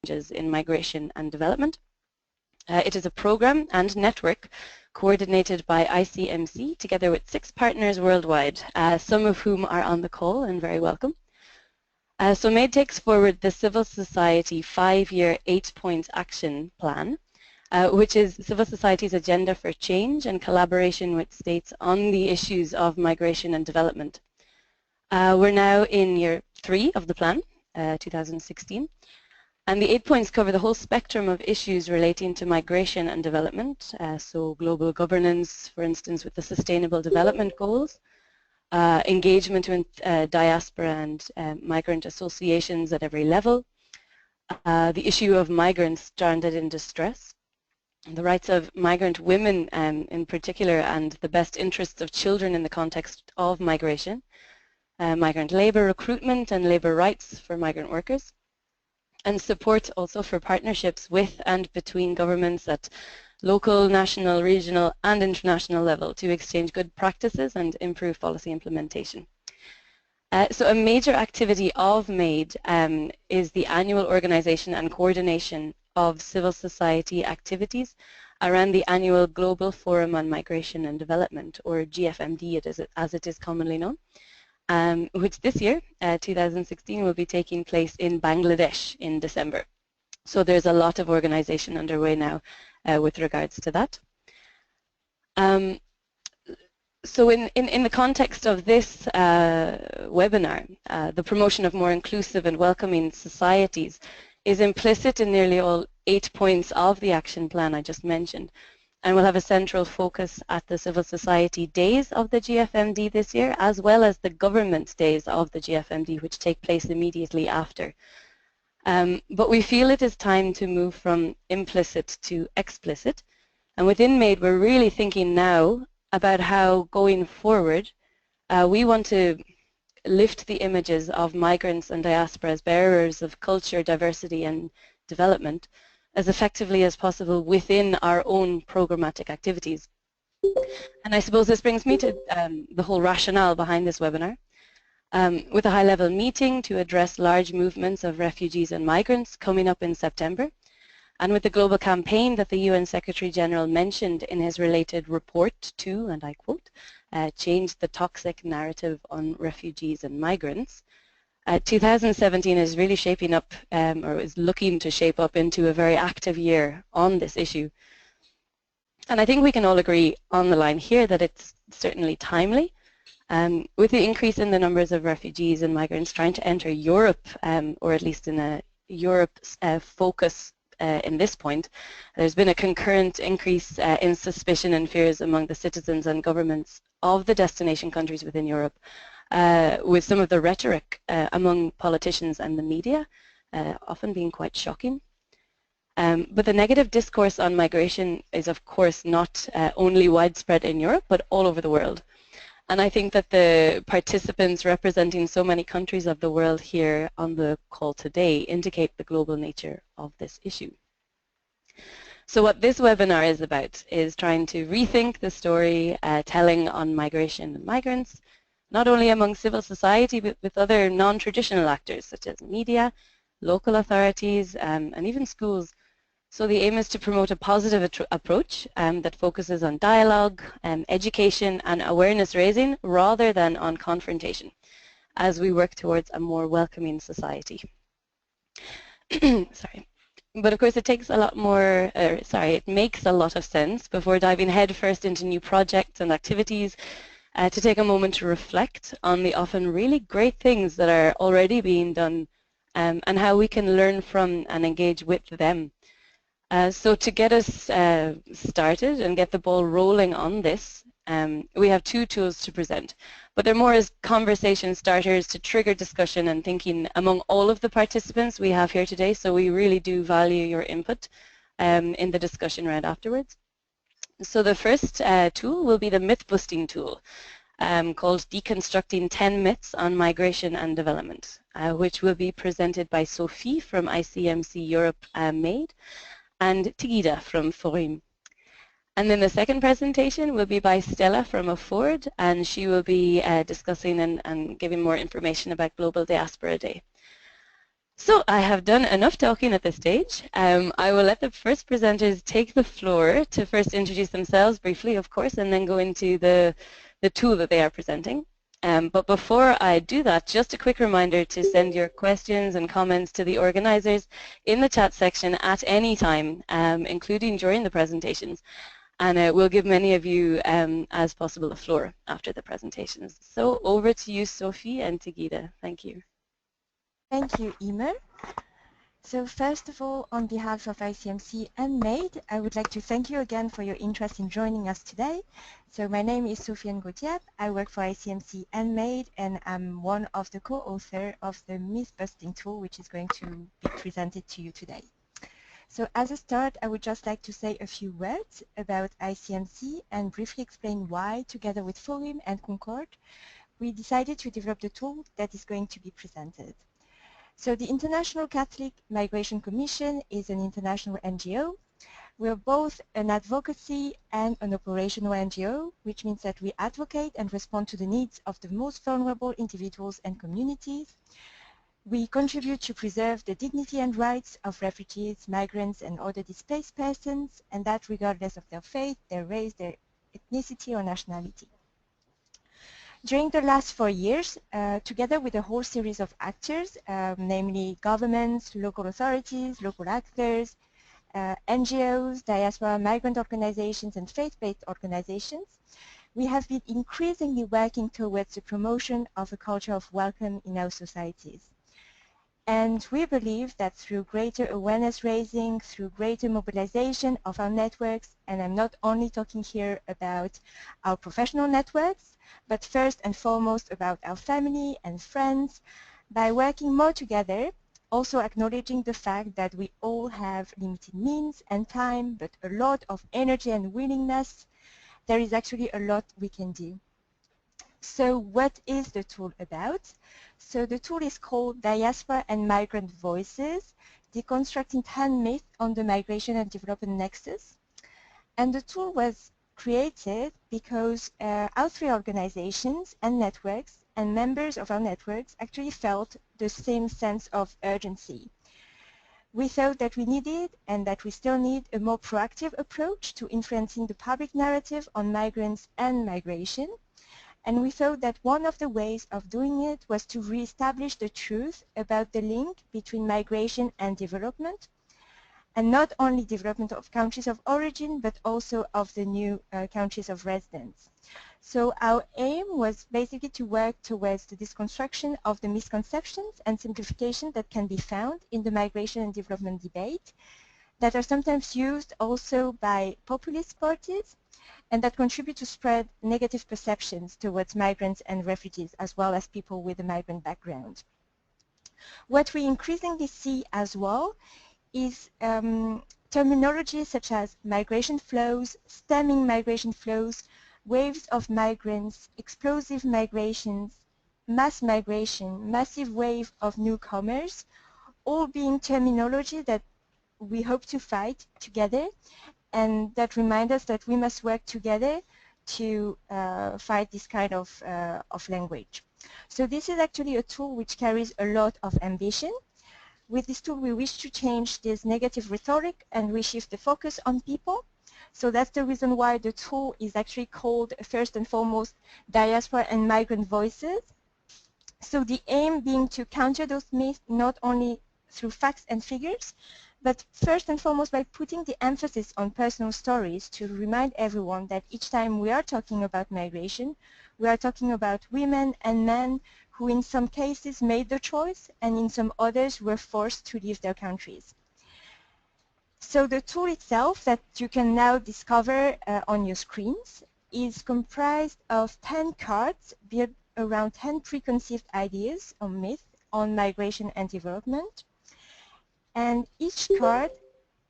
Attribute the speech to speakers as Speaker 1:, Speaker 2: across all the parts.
Speaker 1: in migration and development. It is a program and network coordinated by ICMC together with 6 partners worldwide, some of whom are on the call and very welcome. So MADE takes forward the civil society 5-year 8-point action plan, which is civil society's agenda for change and collaboration with states on the issues of migration and development. We're now in year 3 of the plan, 2016, and the 8 points cover the whole spectrum of issues relating to migration and development, so global governance, for instance, with the Sustainable Development Goals, engagement with diaspora and migrant associations at every level, the issue of migrants stranded in distress, the rights of migrant women in particular, and the best interests of children in the context of migration, migrant labour recruitment and labour rights for migrant workers, and support also for partnerships with and between governments at local, national, regional and international level to exchange good practices and improve policy implementation. So a major activity of MADE is the annual organisation and coordination of civil society activities around the annual Global Forum on Migration and Development, or GFMD as it is commonly known, which this year, 2016, will be taking place in Bangladesh in December. So there's a lot of organisation underway now with regards to that. So in the context of this webinar, the promotion of more inclusive and welcoming societies is implicit in nearly all 8 points of the action plan I just mentioned, and will have a central focus at the civil society days of the GFMD this year, as well as the government days of the GFMD, which take place immediately after. But we feel it is time to move from implicit to explicit, and within MADE we're really thinking now about how, going forward, we want to lift the images of migrants and diaspora as bearers of culture, diversity and development as effectively as possible within our own programmatic activities. And I suppose this brings me to the whole rationale behind this webinar. With a high-level meeting to address large movements of refugees and migrants coming up in September, and with the global campaign that the UN Secretary-General mentioned in his related report to, and I quote, change the toxic narrative on refugees and migrants, 2017 is really shaping up, or is looking to shape up into a very active year on this issue. And I think we can all agree on the line here that it's certainly timely. With the increase in the numbers of refugees and migrants trying to enter Europe, or at least in a Europe focus in this point, there's been a concurrent increase in suspicion and fears among the citizens and governments of the destination countries within Europe, with some of the rhetoric among politicians and the media often being quite shocking. But the negative discourse on migration is of course not only widespread in Europe, but all over the world. And I think that the participants representing so many countries of the world here on the call today indicate the global nature of this issue. So what this webinar is about is trying to rethink the story telling on migration and migrants, not only among civil society, but with other non-traditional actors such as media, local authorities, and even schools. So the aim is to promote a positive approach that focuses on dialogue, education and awareness raising rather than on confrontation as we work towards a more welcoming society. Sorry. But of course it takes a lot more, it makes a lot of sense before diving headfirst into new projects and activities to take a moment to reflect on the often really great things that are already being done and how we can learn from and engage with them. So to get us started and get the ball rolling on this, we have 2 tools to present, but they're more as conversation starters to trigger discussion and thinking among all of the participants we have here today, so we really do value your input in the discussion round afterwards. So the first tool will be the myth-busting tool called Deconstructing 10 Myths on Migration and Development, which will be presented by Sophie from ICMC Europe MADE, and Tigida from Forum. And then the second presentation will be by Stella from Afford, and she will be discussing and giving more information about Global Diaspora Day. So I have done enough talking at this stage. I will let the first presenters take the floor to first introduce themselves briefly, of course, and then go into the tool that they are presenting. But before I do that, just a quick reminder to send your questions and comments to the organizers in the chat section at any time, including during the presentations. And we'll give many of you as possible the floor after the presentations. So over to you, Sophie and Tegida. Thank you.
Speaker 2: Thank you, Emer. So first of all, on behalf of ICMC and MAID, I would like to thank you again for your interest in joining us today. So my name is Sofiane Gauthier. I work for ICMC and MAID, and I'm one of the co-authors of the myth-busting tool, which is going to be presented to you today. So as a start, I would just like to say a few words about ICMC and briefly explain why, together with Forum and Concord, we decided to develop the tool that is going to be presented. So the International Catholic Migration Commission is an international NGO. We're both an advocacy and an operational NGO, which means that we advocate and respond to the needs of the most vulnerable individuals and communities. We contribute to preserve the dignity and rights of refugees, migrants, and other displaced persons, and that regardless of their faith, their race, their ethnicity, or nationality. During the last 4 years, together with a whole series of actors, namely governments, local authorities, local actors, NGOs, diaspora, migrant organizations, and faith-based organizations, we have been increasingly working towards the promotion of a culture of welcome in our societies. And we believe that through greater awareness raising, through greater mobilization of our networks, and I'm not only talking here about our professional networks, but first and foremost about our family and friends, by working more together, also acknowledging the fact that we all have limited means and time, but a lot of energy and willingness, there is actually a lot we can do. So what is the tool about? So the tool is called Diaspora and Migrant Voices, Deconstructing 10 Myths on the Migration and Development Nexus. And the tool was created because our 3 organizations and networks and members of our networks actually felt the same sense of urgency. We thought that we needed and that we still need a more proactive approach to influencing the public narrative on migrants and migration. And we thought that one of the ways of doing it was to reestablish the truth about the link between migration and development, and not only development of countries of origin, but also of the new countries of residence. So our aim was basically to work towards the deconstruction of the misconceptions and simplification that can be found in the migration and development debate that are sometimes used also by populist parties and that contribute to spread negative perceptions towards migrants and refugees, as well as people with a migrant background. What we increasingly see as well is terminology such as migration flows, stemming migration flows, waves of migrants, explosive migrations, mass migration, massive wave of newcomers, all being terminology that we hope to fight together and that remind us that we must work together to fight this kind of language. So this is actually a tool which carries a lot of ambition. With this tool, we wish to change this negative rhetoric and we shift the focus on people. So that's the reason why the tool is actually called, first and foremost, Diaspora and Migrant Voices. So the aim being to counter those myths not only through facts and figures, but first and foremost by putting the emphasis on personal stories to remind everyone that each time we are talking about migration, we are talking about women and men who in some cases made the choice and in some others were forced to leave their countries. So the tool itself that you can now discover on your screens is comprised of 10 cards built around 10 preconceived ideas or myths on migration and development. And each card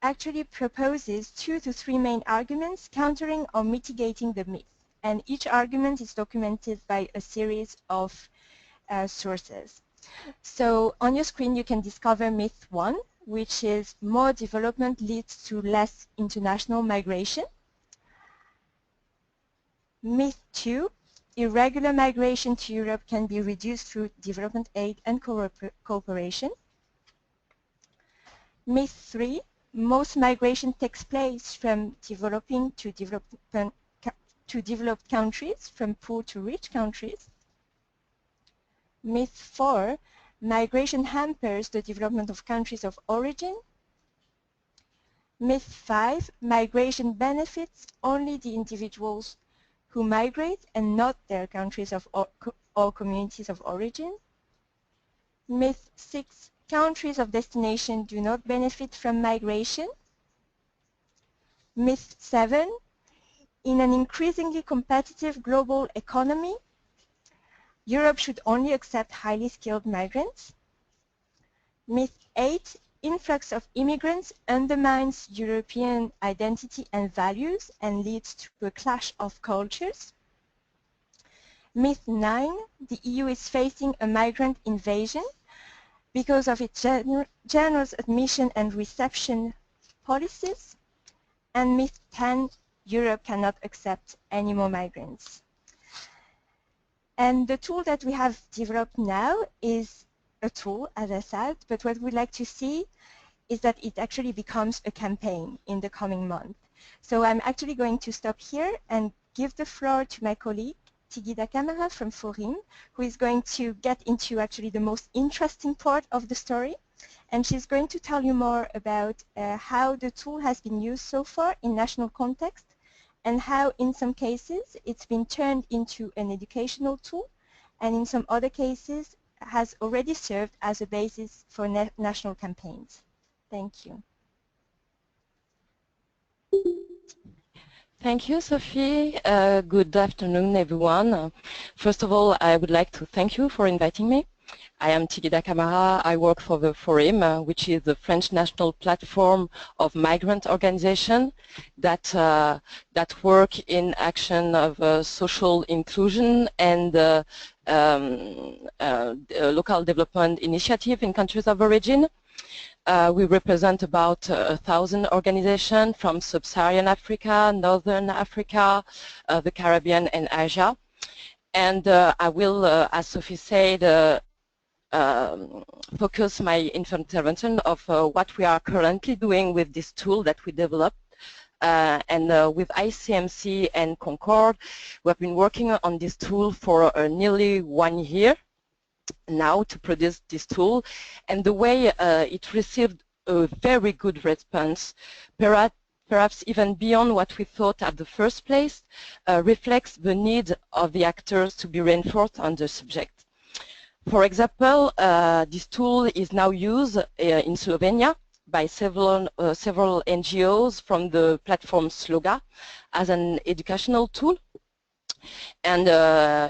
Speaker 2: actually proposes 2 to 3 main arguments countering or mitigating the myth. And each argument is documented by a series of sources. So on your screen you can discover myth 1, which is more development leads to less international migration. Myth 2, irregular migration to Europe can be reduced through development aid and cooperation. Myth 3, most migration takes place from developing to developed countries, from poor to rich countries. Myth 4, migration hampers the development of countries of origin. Myth 5, migration benefits only the individuals who migrate and not their countries of or communities of origin. Myth 6, countries of destination do not benefit from migration. Myth 7, in an increasingly competitive global economy, Europe should only accept highly skilled migrants. Myth 8, influx of immigrants undermines European identity and values and leads to a clash of cultures. Myth 9, the EU is facing a migrant invasion because of its generous admission and reception policies. And myth 10, Europe cannot accept any more migrants. And the tool that we have developed now is a tool, as I said, but what we'd like to see is that it actually becomes a campaign in the coming month. So I'm actually going to stop here and give the floor to my colleague, Tigida Camara from Forim, who is going to get into actually the most interesting part of the story. And she's going to tell you more about how the tool has been used so far in national context and how in some cases it's been turned into an educational tool and in some other cases has already served as a basis for national campaigns. Thank you.
Speaker 1: Thank you, Sophie. Good afternoon, everyone. First of all, I would like to thank you for inviting me. I am Tigida Camara. I work for the Forim, which is the French national platform of migrant organizations that work in action of social inclusion and local development initiative in countries of origin. We represent about 1,000 organizations from Sub-Saharan Africa, Northern Africa, the Caribbean, and Asia. And I will, as Sophie said, focus my intervention of what we are currently doing with this tool that we developed. And with ICMC and Concord, we have been working on this tool for nearly 1 year now to produce this tool, and the way it received a very good response, perhaps even beyond what we thought at the first place, reflects the need of the actors to be reinforced on the subject. For example, this tool is now used in Slovenia by several NGOs from the platform Sloga as an educational tool. And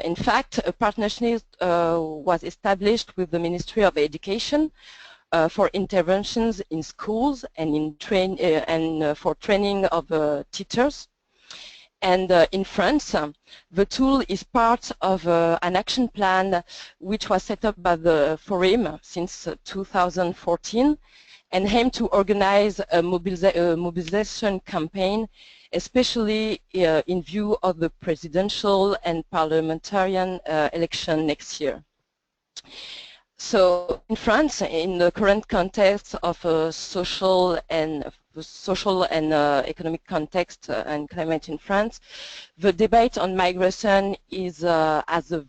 Speaker 1: in fact, a partnership was established with the Ministry of Education for interventions in schools and for training of teachers. And in France, the tool is part of an action plan which was set up by the Forum since 2014 and aimed to organize a mobilization campaign, especially in view of the presidential and parliamentarian election next year. So in France, in the current context of social and economic context and climate in France, the debate on migration is has a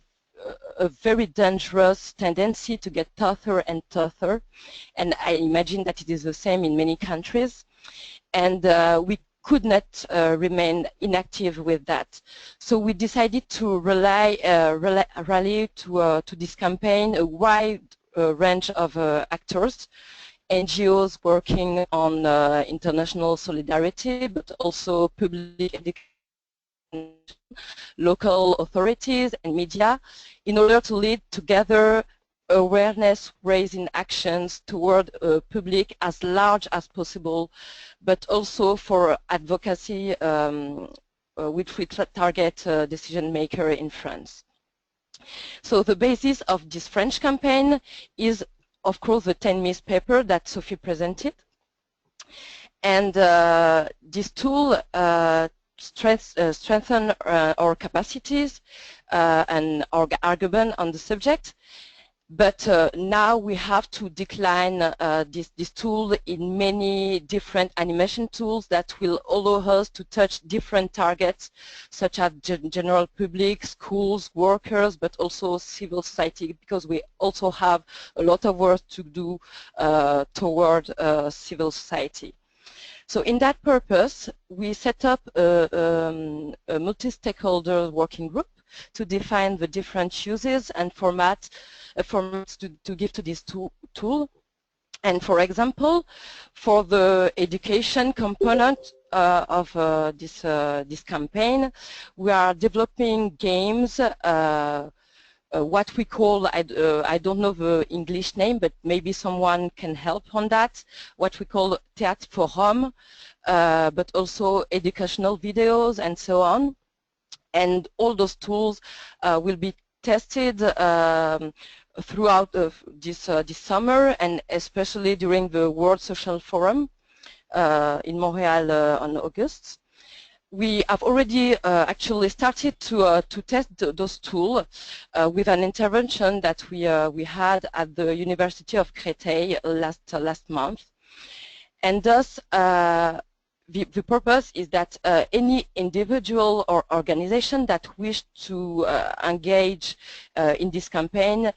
Speaker 1: very dangerous tendency to get tougher and tougher, and I imagine that it is the same in many countries, and we could not remain inactive with that. So we decided to rally to this campaign a wide range of actors, NGOs working on international solidarity, but also public education, local authorities and media, in order to lead together awareness-raising actions toward a public as large as possible, but also for advocacy which we target decision maker in France. So the basis of this French campaign is, of course, the 10 Myths paper that Sophie presented. And this tool strengthens our capacities and our argument on the subject.
Speaker 3: But now we have to decline this tool in many different animation tools that will allow us to touch different targets, such as general public, schools, workers, but also civil society, because we also have a lot of work to do toward civil society. So in that purpose, we set up a multi-stakeholder working group to define the different uses and formats to give to this tool. And for example, for the education component of this campaign, we are developing games, what we call, I don't know the English name, but maybe someone can help on that, what we call Théâtre Forum, but also educational videos and so on. And all those tools will be tested throughout this summer, and especially during the World Social Forum in Montreal on August. We have already actually started to test those tools with an intervention that we had at the University of Créteil last month, and thus the purpose is that any individual or organization that wish to engage in this campaign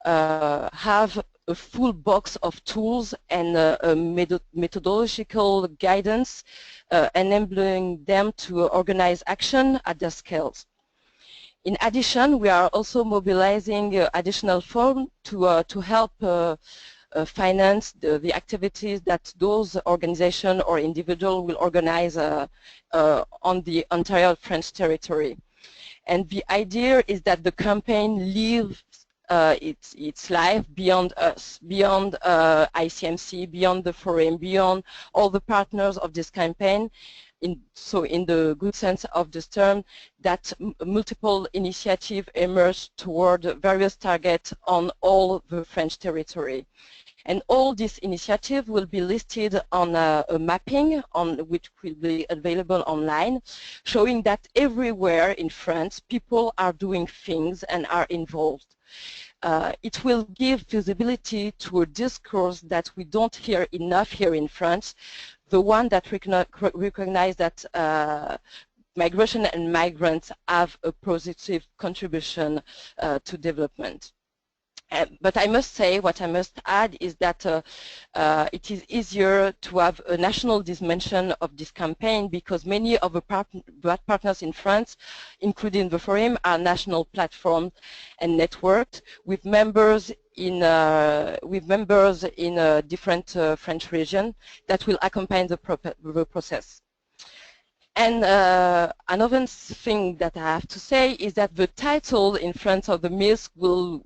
Speaker 3: have a full box of tools and a methodological guidance enabling them to organize action at their scales. In addition, we are also mobilizing additional funds to help finance the activities that those organizations or individuals will organize on the entire French territory. And the idea is that the campaign lives its life beyond us, beyond ICMC, beyond the forum, beyond all the partners of this campaign. So in the good sense of this term, that multiple initiatives emerge toward various targets on all the French territory. And all these initiatives will be listed on a mapping which will be available online, showing that everywhere in France people are doing things and are involved. It will give visibility to a discourse that we don't hear enough here in France, the one that recognize that migration and migrants have a positive contribution to development. But I must say, what I must add is that it is easier to have a national dimension of this campaign because many of the partners in France, including the Forum, are national platforms and networks with members in different French regions that will accompany the process. And another thing that I have to say is that the title in front of the MISC will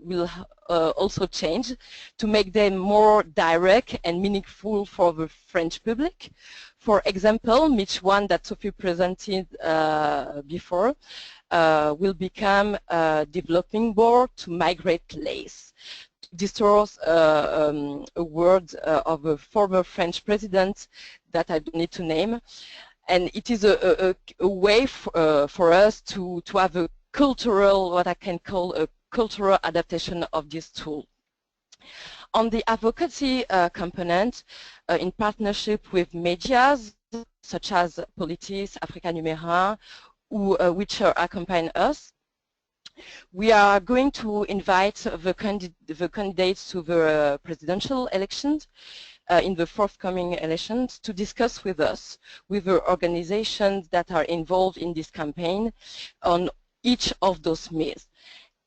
Speaker 3: also change to make them more direct and meaningful for the French public. For example, each one that Sophie presented before will become a developing board to migrant-led. This was a word of a former French president that I don't need to name. And it is a way for us to have a cultural, what I can call a cultural adaptation of this tool. On the advocacy component, in partnership with medias such as Politis, Africa Numéro 1, which accompany us, we are going to invite the candidates to the presidential elections in the forthcoming elections to discuss with us, with the organizations that are involved in this campaign on each of those myths.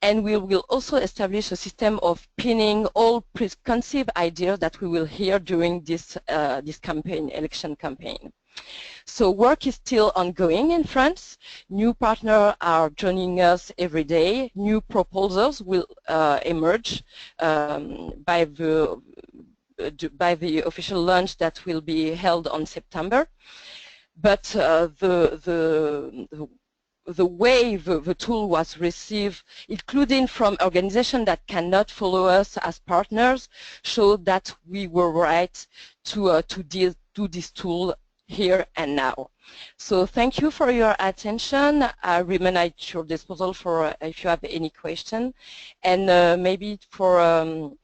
Speaker 3: And we will also establish a system of pinning all preconceived ideas that we will hear during this election campaign. So work is still ongoing in France. New partners are joining us every day. New proposals will emerge by the official launch that will be held on September. But the way the tool was received, including from organizations that cannot follow us as partners, showed that we were right to do this tool here and now. So thank you for your attention. I remain at your disposal for if you have any question. And maybe for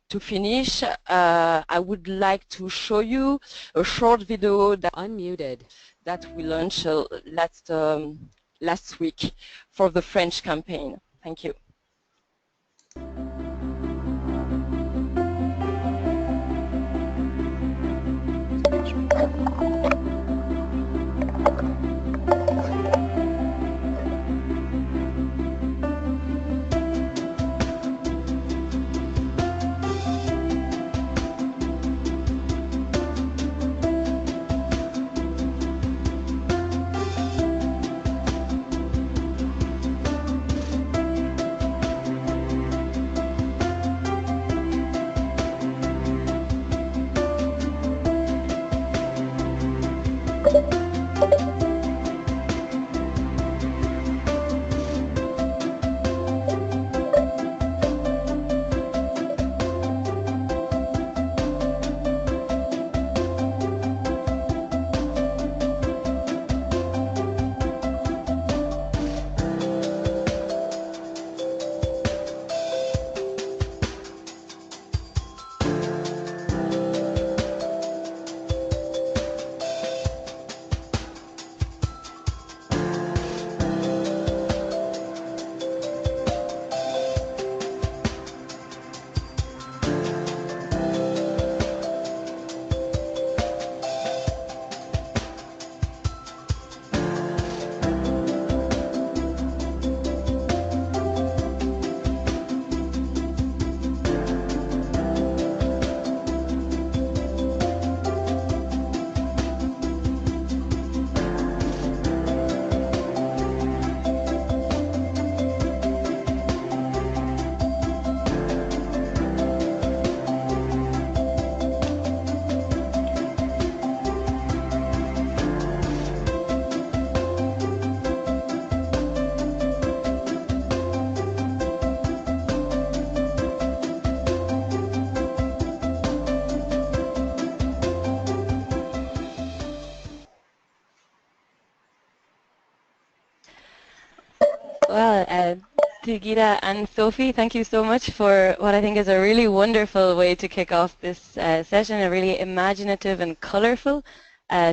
Speaker 3: to finish, I would like to show you a short video that
Speaker 4: Unmuted.
Speaker 3: that we launched last week for the French campaign. Thank you.
Speaker 1: Well, Tigida and Sophie, thank you so much for what I think is a really wonderful way to kick off this session, a really imaginative and colorful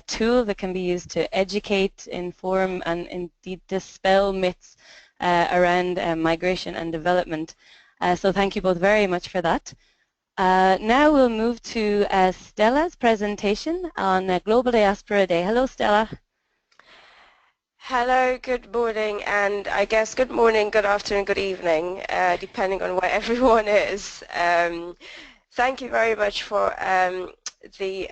Speaker 1: tool that can be used to educate, inform, and indeed dispel myths around migration and development. So thank you both very much for that. Now we'll move to Stella's presentation on Global Diaspora Day. Hello, Stella.
Speaker 5: Hello, good morning, and I guess good morning, good afternoon, good evening, depending on where everyone is. Thank you very much for the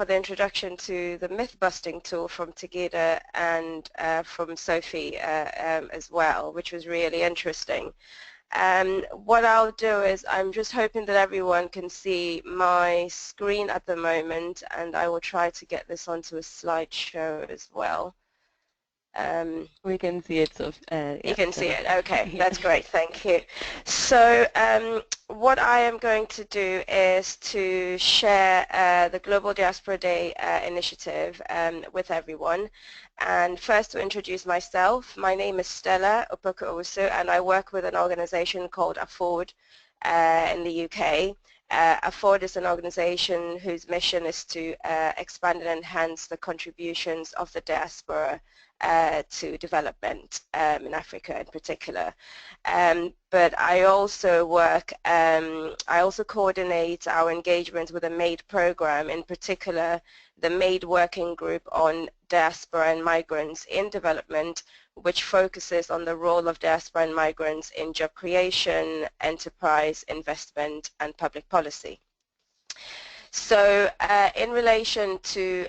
Speaker 5: introduction to the myth-busting tool from Tigida and from Sophie as well, which was really interesting. What I'll do is I'm just hoping that everyone can see my screen at the moment, and I will try to get this onto a slideshow as well.
Speaker 1: We can see it, so
Speaker 5: you can see it. Okay, that's great. Thank you. So what I am going to do is to share the Global Diaspora Day initiative with everyone. And first, to introduce myself, my name is Stella Opoku-Owusu, and I work with an organization called Afford in the UK. Afford is an organization whose mission is to expand and enhance the contributions of the diaspora to development in Africa in particular. But I also work, I also coordinate our engagement with the MAID program, in particular the MAID working group on diaspora and migrants in development, which focuses on the role of diaspora and migrants in job creation, enterprise, investment, and public policy. So in relation to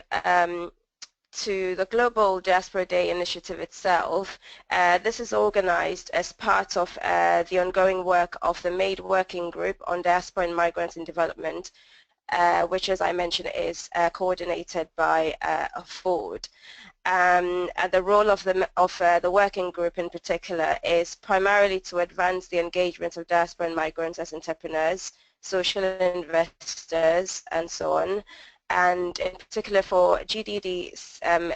Speaker 5: the Global Diaspora Day initiative itself, this is organized as part of the ongoing work of the MAID working group on diaspora and migrants in development, which, as I mentioned, is coordinated by Afford. And the role of the working group in particular is primarily to advance the engagement of diaspora and migrants as entrepreneurs, social investors, and so on, and in particular for GDD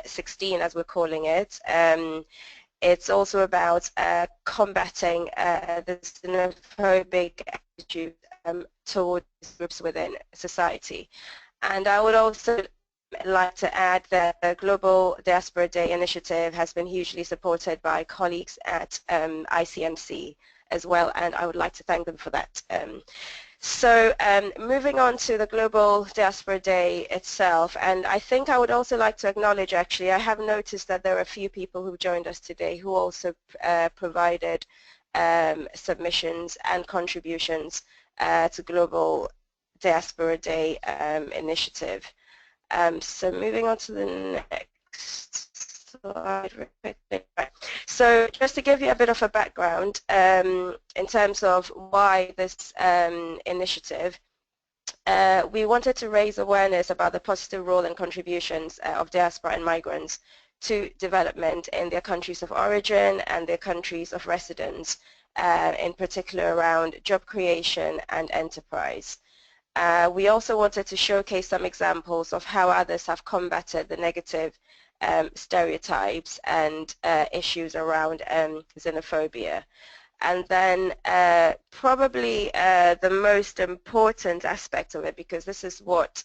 Speaker 5: 16, as we're calling it, it's also about combating the xenophobic attitude towards groups within society. And I would also like to add that the Global Diaspora Day initiative has been hugely supported by colleagues at ICMC as well, and I would like to thank them for that. So moving on to the Global Diaspora Day itself, and I think I would also like to acknowledge, actually, I have noticed that there are a few people who joined us today who also provided submissions and contributions to Global Diaspora Day initiative. So moving on to the next slide. So just to give you a bit of a background in terms of why this initiative, we wanted to raise awareness about the positive role and contributions of diaspora and migrants to development in their countries of origin and their countries of residence, in particular around job creation and enterprise. We also wanted to showcase some examples of how others have combated the negative stereotypes and issues around xenophobia. And then probably the most important aspect of it, because this is what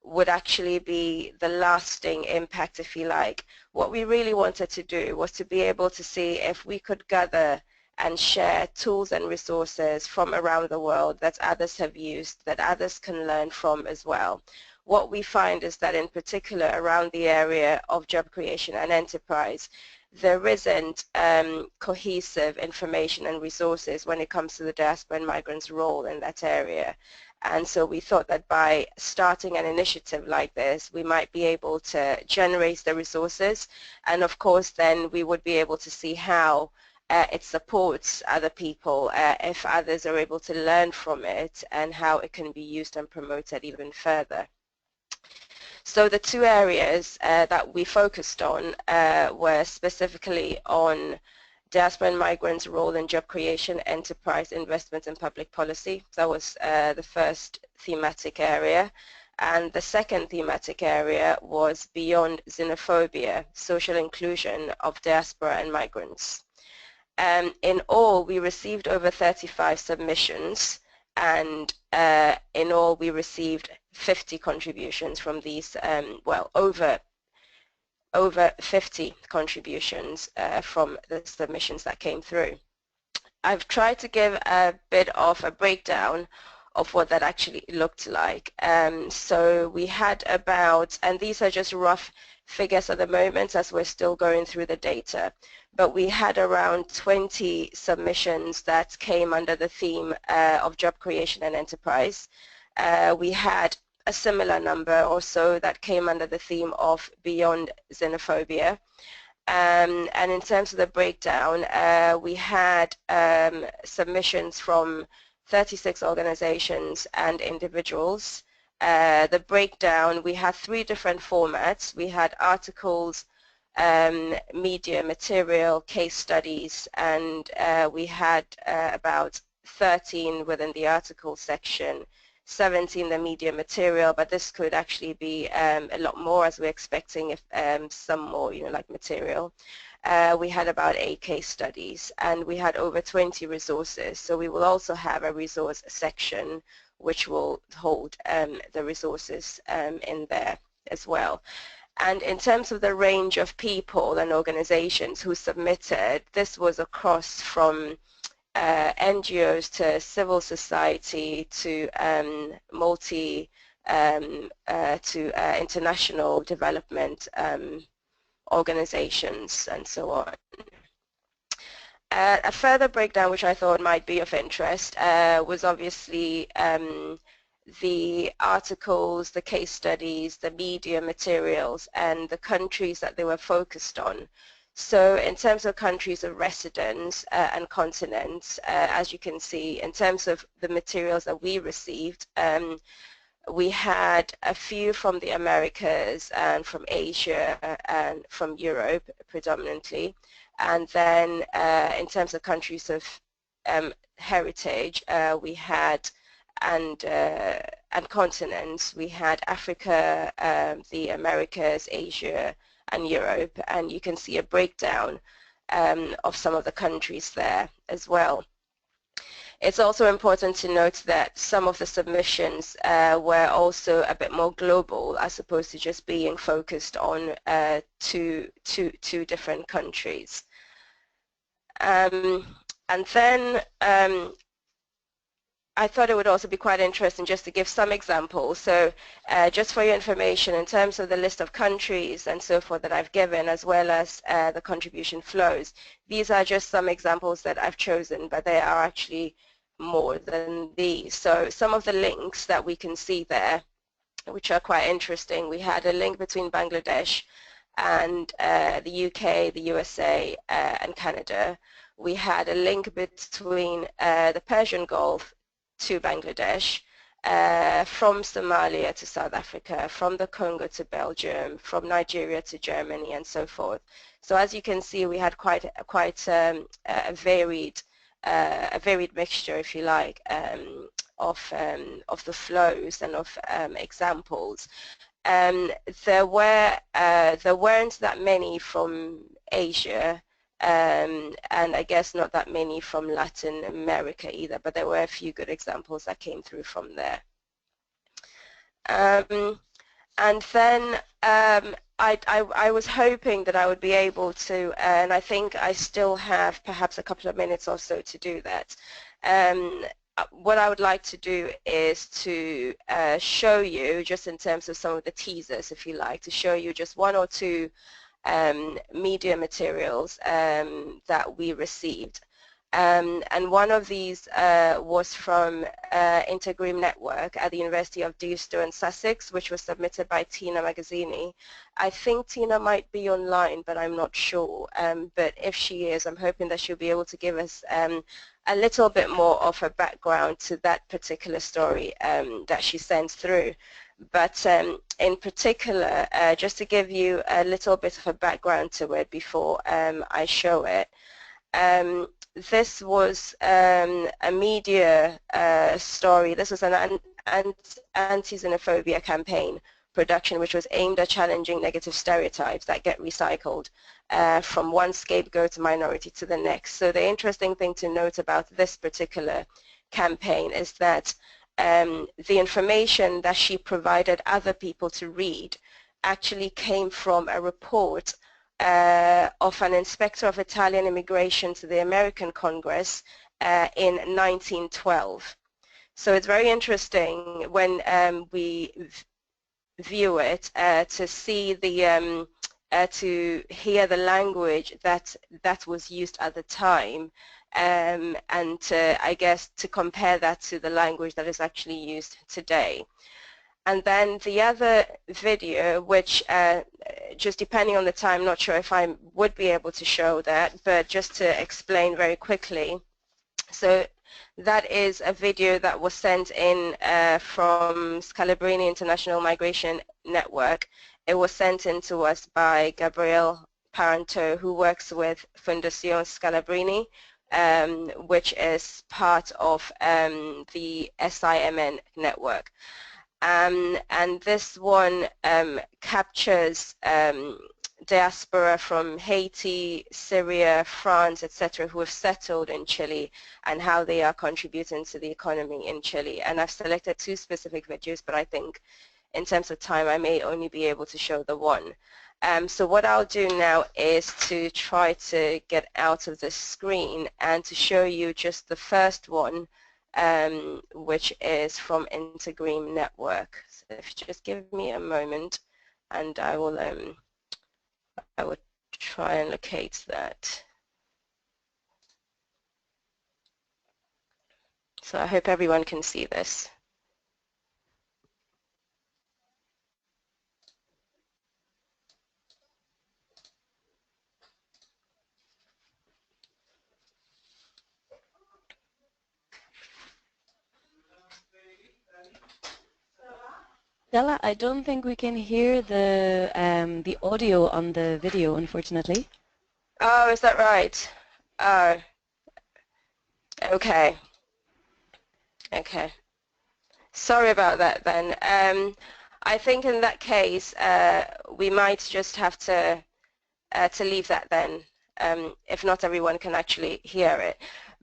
Speaker 5: would actually be the lasting impact, if you like, what we really wanted to do was to be able to see if we could gather and share tools and resources from around the world that others have used, that others can learn from as well. What we find is that in particular around the area of job creation and enterprise, there isn't cohesive information and resources when it comes to the diaspora and migrants' role in that area. And so we thought that by starting an initiative like this, we might be able to generate the resources, and of course then we would be able to see how it supports other people if others are able to learn from it, and how it can be used and promoted even further. So the two areas that we focused on were specifically on diaspora and migrants' role in job creation, enterprise, investment and public policy. That was the first thematic area. And the second thematic area was beyond xenophobia, social inclusion of diaspora and migrants. In all, we received over 35 submissions, and in all we received 50 contributions from these, well, over 50 contributions from the submissions that came through. I've tried to give a bit of a breakdown of what that actually looked like. So we had about, and these are just rough figures at the moment as we're still going through the data, but we had around 20 submissions that came under the theme of job creation and enterprise. We had a similar number or so that came under the theme of beyond xenophobia. And in terms of the breakdown, we had submissions from 36 organizations and individuals. The breakdown, we had 3 different formats. We had articles, media material, case studies, and we had about 13 within the article section, 17 the media material, but this could actually be a lot more, as we're expecting if, some more, like material. We had about 8 case studies, and we had over 20 resources. So we will also have a resource section which will hold the resources in there as well. And in terms of the range of people and organizations who submitted, this was across from NGOs to civil society to to international development organizations and so on. A further breakdown which I thought might be of interest was obviously the articles, the case studies, the media materials, and the countries that they were focused on. So in terms of countries of residence and continents, as you can see, in terms of the materials that we received, we had a few from the Americas and from Asia and from Europe predominantly. And then in terms of countries of heritage, we had and continents. We had Africa, the Americas, Asia, and Europe, and you can see a breakdown of some of the countries there as well. It's also important to note that some of the submissions were also a bit more global as opposed to just being focused on two different countries. And then I thought it would also be quite interesting just to give some examples. So just for your information, in terms of the list of countries and so forth that I've given, as well as the contribution flows, these are just some examples that I've chosen, but there are actually more than these. So some of the links that we can see there, which are quite interesting, we had a link between Bangladesh and the UK, the USA, and Canada. We had a link between the Persian Gulf to Bangladesh, from Somalia to South Africa, from the Congo to Belgium, from Nigeria to Germany, and so forth. So as you can see, we had quite a varied mixture, if you like, of the flows and of examples. There weren't that many from Asia. And I guess not that many from Latin America either, but there were a few good examples that came through from there. And then I was hoping that I would be able to, and I think I still have perhaps a couple of minutes or so to do that. What I would like to do is to show you, just in terms of some of the teasers, if you like, to show you just one or two media materials that we received. And one of these was from Intergrim Network at the University of Diaspora in Sussex, which was submitted by Tina Magazzini. I think Tina might be online, but I'm not sure. But if she is, I'm hoping that she'll be able to give us a little bit more of a background to that particular story that she sent through. But in particular, just to give you a little bit of a background to it before I show it, this was a media story. This was an anti-xenophobia campaign production which was aimed at challenging negative stereotypes that get recycled from one scapegoat minority to the next. So the interesting thing to note about this particular campaign is that the information that she provided other people to read actually came from a report of an inspector of Italian immigration to the American Congress in 1912. So it's very interesting when we view it to see the to hear the language that was used at the time, and I guess to compare that to the language that is actually used today. And then the other video, which just depending on the time, not sure if I would be able to show that, but just to explain very quickly. So that is a video that was sent in from Scalabrini International Migration Network. It was sent in to us by Gabrielle Parenteau, who works with Fondazione Scalabrini, which is part of the SIMN network. And this one captures diaspora from Haiti, Syria, France, etc., who have settled in Chile and how they are contributing to the economy in Chile. And I've selected two specific videos, but I think in terms of time I may only be able to show the one. So what I'll do now is to try to get out of the screen and to show you just the first one, which is from Intergrim Network. So if you just give me a moment, and I will try and locate that. So I hope everyone can see this.
Speaker 1: Stella, I don't think we can hear the audio on the video, unfortunately.
Speaker 5: Oh, is that right? Oh, okay. Okay. Sorry about that then. I think in that case, we might just have to leave that then, if not everyone can actually hear it.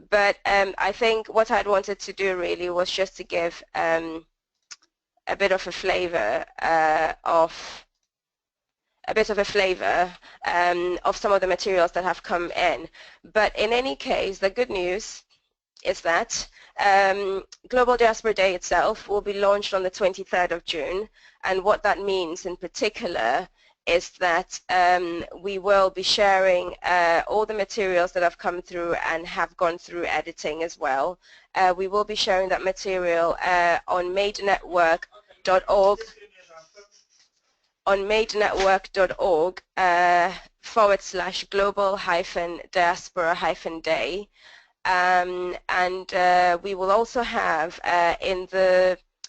Speaker 5: But I think what I'd wanted to do really was just to give a bit of a flavor of some of the materials that have come in. But in any case, the good news is that Global Diaspora Day itself will be launched on the 23rd of June, and what that means in particular is that we will be sharing all the materials that have come through and have gone through editing as well. We will be sharing that material on madenetwork.org /global-diaspora-day. And we will also have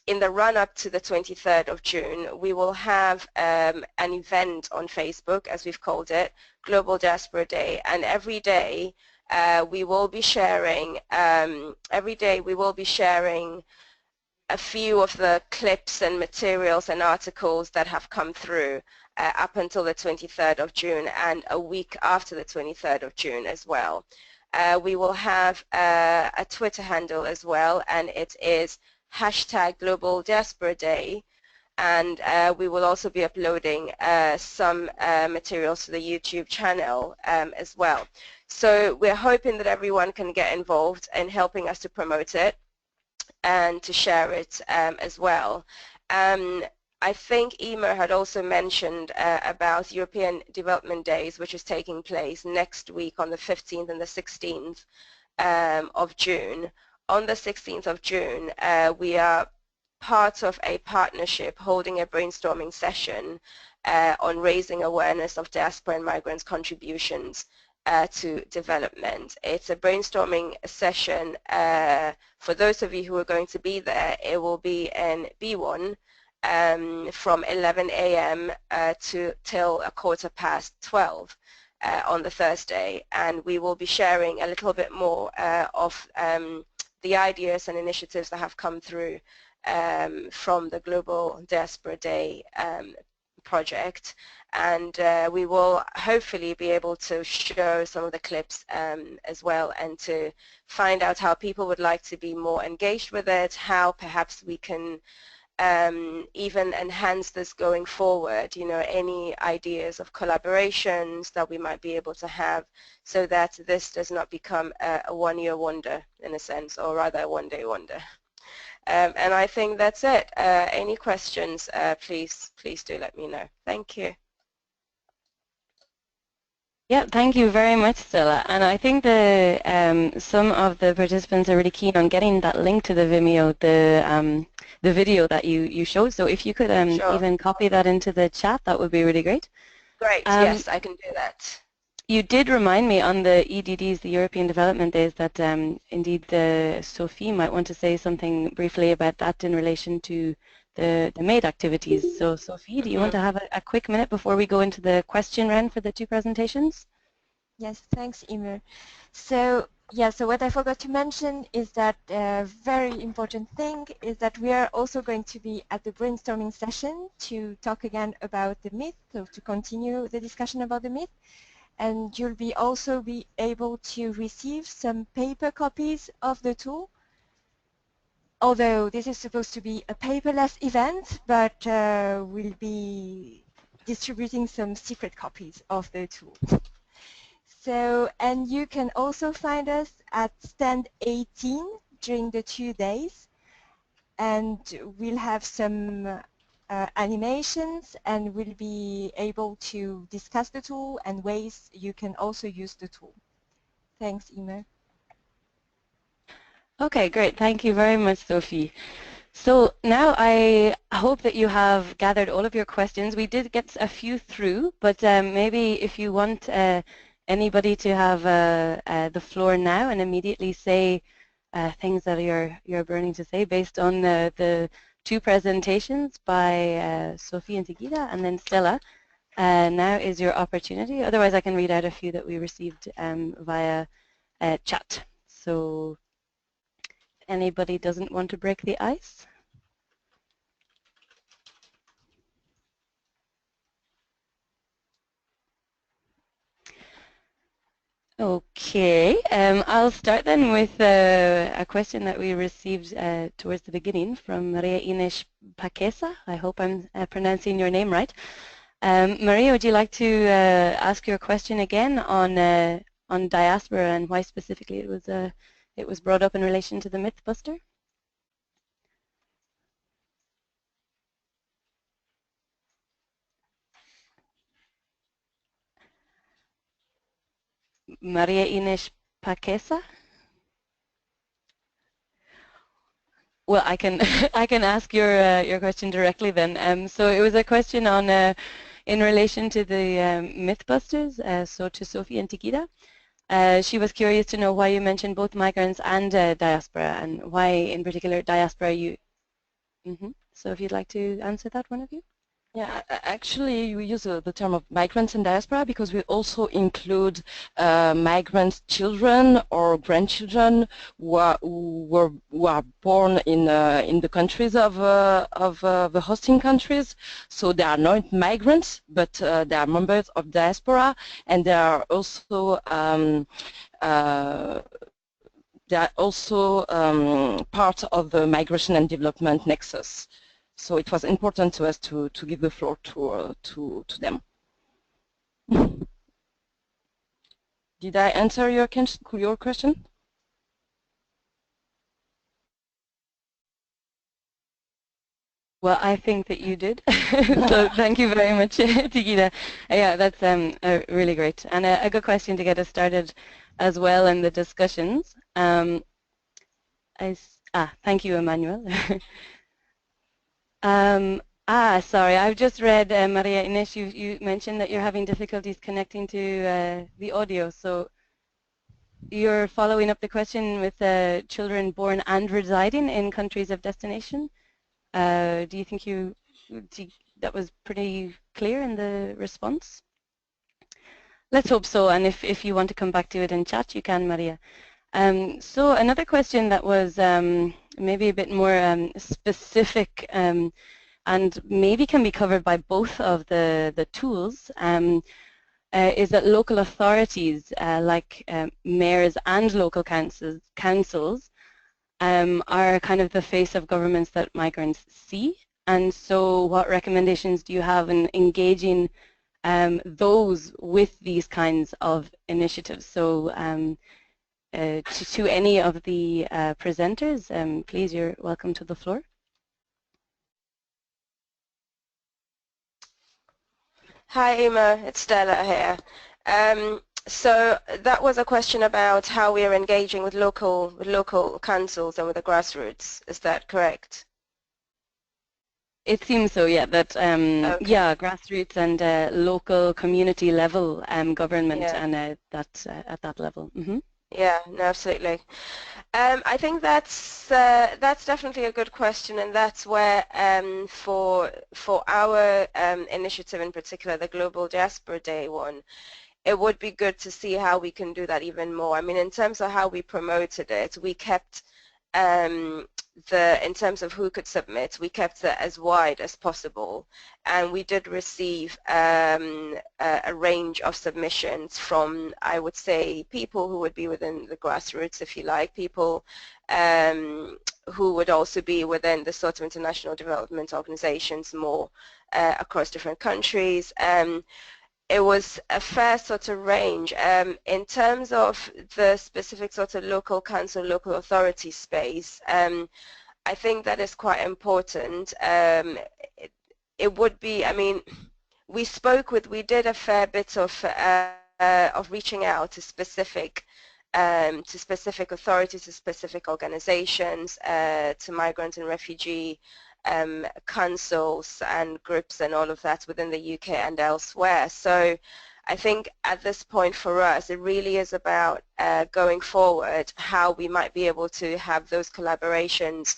Speaker 5: in the run-up to the 23rd of June, we will have an event on Facebook, as we've called it, Global Diaspora Day, and every day we will be sharing a few of the clips and materials and articles that have come through up until the 23rd of June and a week after the 23rd of June as well. We will have a Twitter handle as well, and it is #GlobalDiasporaDay, and we will also be uploading some materials to the YouTube channel as well. So we're hoping that everyone can get involved in helping us to promote it and to share it as well. I think Emer had also mentioned about European Development Days, which is taking place next week on the 15th and the 16th of June. On the 16th of June, we are part of a partnership holding a brainstorming session on raising awareness of diaspora and migrants' contributions to development. It's a brainstorming session. For those of you who are going to be there, it will be in B1 from 11 a.m. till 12:15 on the Thursday, and we will be sharing a little bit more of the ideas and initiatives that have come through from the Global Diaspora Day project, and we will hopefully be able to show some of the clips as well, and to find out how people would like to be more engaged with it, how perhaps we can even enhance this going forward, you know, any ideas of collaborations that we might be able to have, so that this does not become a one-year wonder in a sense, or rather a one-day wonder. And I think that's it. Any questions, please do let me know. Thank you.
Speaker 1: Yeah, thank you very much, Stella. And I think the some of the participants are really keen on getting that link to the Vimeo, the video that you showed. So if you could
Speaker 5: Sure.
Speaker 1: even copy that into the chat, that would be really great.
Speaker 5: Great. Yes, I can do that.
Speaker 1: You did remind me on the EDDs, the European Development Days, that indeed Sophie might want to say something briefly about that in relation to the MAID activities. So Sophie, do you want to have a quick minute before we go into the question round for the two presentations?
Speaker 2: Yes, thanks, Emer. So yeah, so what I forgot to mention is that a very important thing is that we are also going to be at the brainstorming session to talk again about the myth, so to continue the discussion about the myth. And you'll be also be able to receive some paper copies of the tool, although this is supposed to be a paperless event, but we'll be distributing some secret copies of the tool. So, and you can also find us at stand 18 during the 2 days, and we'll have some animations, and we'll be able to discuss the tool and ways you can also use the tool. Thanks, Emer.
Speaker 1: Okay, great. Thank you very much, Sophie. So now I hope that you have gathered all of your questions. We did get a few through, but maybe if you want anybody to have the floor now and immediately say things that you're burning to say based on the two presentations by Sophie and Tegida and then Stella. Now is your opportunity. Otherwise, I can read out a few that we received via chat. So anybody doesn't want to break the ice? Okay, I'll start then with a question that we received towards the beginning from Maria Ines Paquesa. I hope I'm pronouncing your name right. Maria, would you like to ask your question again on diaspora and why specifically it was brought up in relation to the Mythbuster? Maria Ines Paquesa? Well, I can I can ask your question directly then. So it was a question on in relation to the Mythbusters. So to Sophie and Tikida, she was curious to know why you mentioned both migrants and diaspora, and why in particular diaspora. You. So if you'd like to answer that, one of you.
Speaker 3: Yeah, actually we use the term of migrants and diaspora because we also include migrants' children or grandchildren who are born in the countries of the hosting countries. So they are not migrants, but they are members of diaspora, and they are also part of the migration and development nexus. So it was important to us to give the floor to them. Did I answer your question?
Speaker 1: Well, I think that you did. So thank you very much, Tikida. Yeah, that's really great and a good question to get us started as well in the discussions. Thank you, Emmanuel. Sorry, I've just read, Maria Ines, you mentioned that you're having difficulties connecting to the audio, so you're following up the question with children born and residing in countries of destination. Do you think that was pretty clear in the response? Let's hope so, and if you want to come back to it in chat, you can, Maria. So another question that was maybe a bit more specific and maybe can be covered by both of the tools is that local authorities like mayors and local councils are kind of the face of governments that migrants see. And so what recommendations do you have in engaging those with these kinds of initiatives? So to any of the presenters, please, you're welcome to the floor.
Speaker 5: Hi, Emma. It's Stella here. So that was a question about how we are engaging with local councils and with the grassroots. Is that correct?
Speaker 1: It seems so, yeah. That
Speaker 5: Okay.
Speaker 1: yeah, grassroots and local community level government,
Speaker 5: Yeah.
Speaker 1: and that at that level. Mm-hmm.
Speaker 5: Yeah, no, absolutely. I think that's definitely a good question, and that's where for our initiative in particular, the Global Diaspora Day one, it would be good to see how we can do that even more. I mean, in terms of how we promoted it, we kept in terms of who could submit, we kept it as wide as possible, and we did receive a range of submissions from, I would say, people who would be within the grassroots, if you like, people who would also be within the sort of international development organizations more across different countries. It was a fair sort of range. In terms of the specific sort of local council, local authority space, I think that is quite important. It would be, I mean, we did a fair bit of reaching out to specific authorities, to specific organizations, to migrant and refugee councils and groups and all of that within the UK and elsewhere. So I think at this point for us, it really is about going forward, how we might be able to have those collaborations,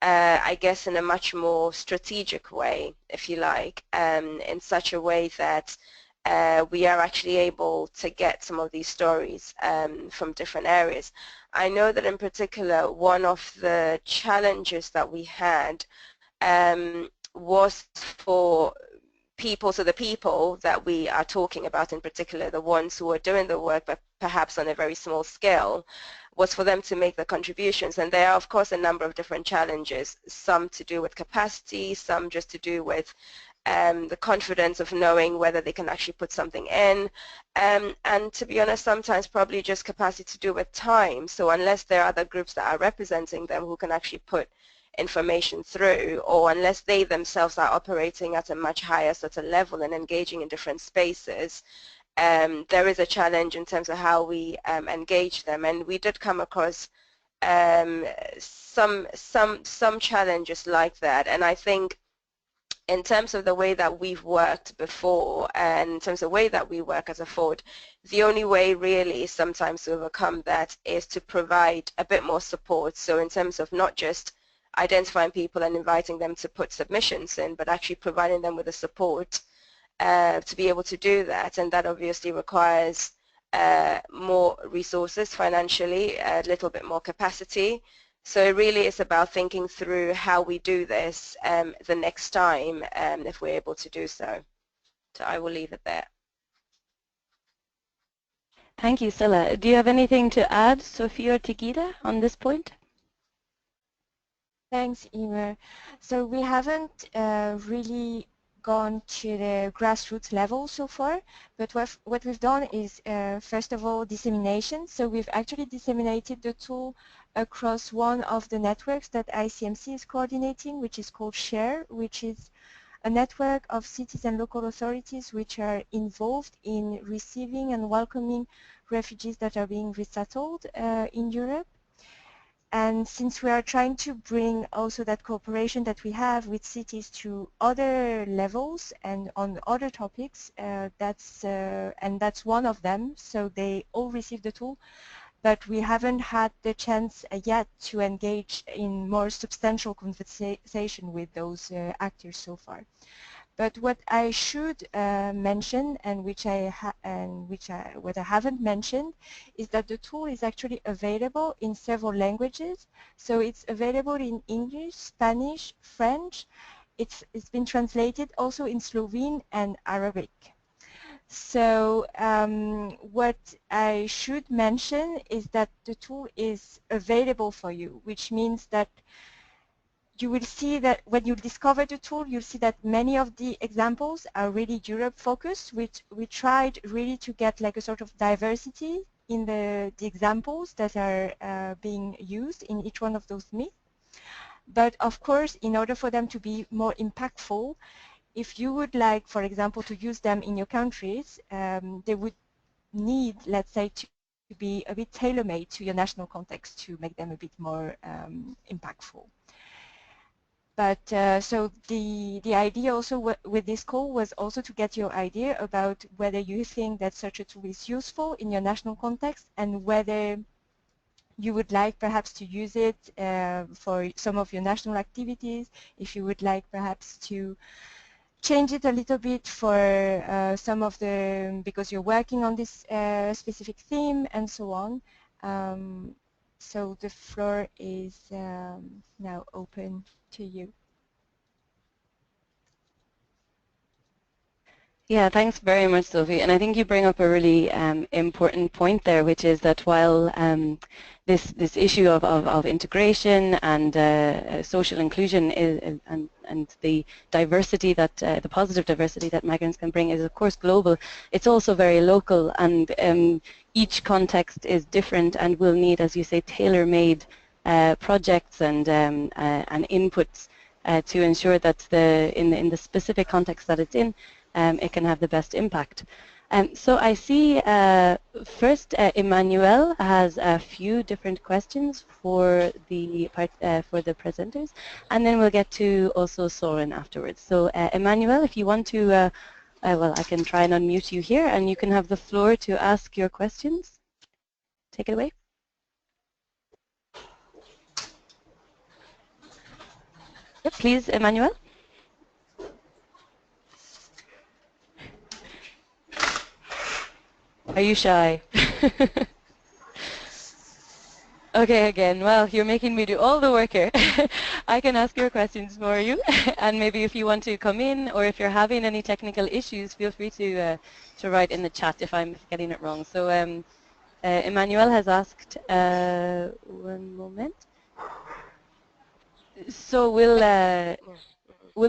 Speaker 5: I guess in a much more strategic way, if you like, in such a way that we are actually able to get some of these stories from different areas. I know that in particular, one of the challenges that we had was for people, so the people that we are talking about in particular, the ones who are doing the work but perhaps on a very small scale, was for them to make the contributions. And there are, of course, a number of different challenges, some to do with capacity, some just to do with the confidence of knowing whether they can actually put something in, and to be honest, sometimes probably just capacity to do with time. So unless there are other groups that are representing them who can actually put information through, or unless they themselves are operating at a much higher sort of level and engaging in different spaces, there is a challenge in terms of how we engage them. And we did come across some challenges like that. And I think in terms of the way that we've worked before, and in terms of the way that we work as a Ford, the only way really sometimes to overcome that is to provide a bit more support. So in terms of not just identifying people and inviting them to put submissions in, but actually providing them with the support to be able to do that. And that obviously requires more resources financially, a little bit more capacity. So it really is about thinking through how we do this the next time if we're able to do so. So I will leave it there.
Speaker 1: Thank you, Silla. Do you have anything to add, Sophie or Tigida, on this point?
Speaker 2: Thanks, Emer. So we haven't really gone to the grassroots level so far, but what we've done is, first of all, dissemination. So we've actually disseminated the tool across one of the networks that ICMC is coordinating, which is called SHARE, which is a network of cities and local authorities which are involved in receiving and welcoming refugees that are being resettled in Europe. And since we are trying to bring also that cooperation that we have with cities to other levels and on other topics, that's one of them. So they all receive the tool, but we haven't had the chance yet to engage in more substantial conversation with those actors so far. But what I should mention, and what I haven't mentioned, is that the tool is actually available in several languages. So it's available in English, Spanish, French. It's been translated also in Slovene and Arabic. So what I should mention is that the tool is available for you, which means that you will see that when you discover the tool, you'll see that many of the examples are really Europe focused, which we tried really to get like a sort of diversity in the examples that are being used in each one of those myths. But of course, in order for them to be more impactful, if you would like, for example, to use them in your countries, they would need, let's say, to be a bit tailor-made to your national context to make them a bit more impactful. But so the idea also with this call was also to get your idea about whether you think that such a tool is useful in your national context and whether you would like perhaps to use it for some of your national activities, if you would like perhaps to change it a little bit for some of the, because you're working on this specific theme and so on. So the floor is now open to you.
Speaker 1: Yeah, thanks very much, Sophie. And I think you bring up a really important point there, which is that while this issue of integration and social inclusion is, and the diversity that the positive diversity that migrants can bring is of course global, it's also very local, and each context is different and will need, as you say, tailor-made projects and inputs to ensure that in the specific context that it's in, it can have the best impact. So I see first Emmanuel has a few different questions for the presenters, and then we'll get to also Soren afterwards. So Emmanuel, if you want to, well, I can try and unmute you here, and you can have the floor to ask your questions. Take it away. Yep, please, Emmanuel. Are you shy? Okay, again, well, you're making me do all the work here. I can ask your questions for you, and maybe if you want to come in, or if you're having any technical issues, feel free to write in the chat if I'm getting it wrong. So Emmanuel has asked, one moment. So will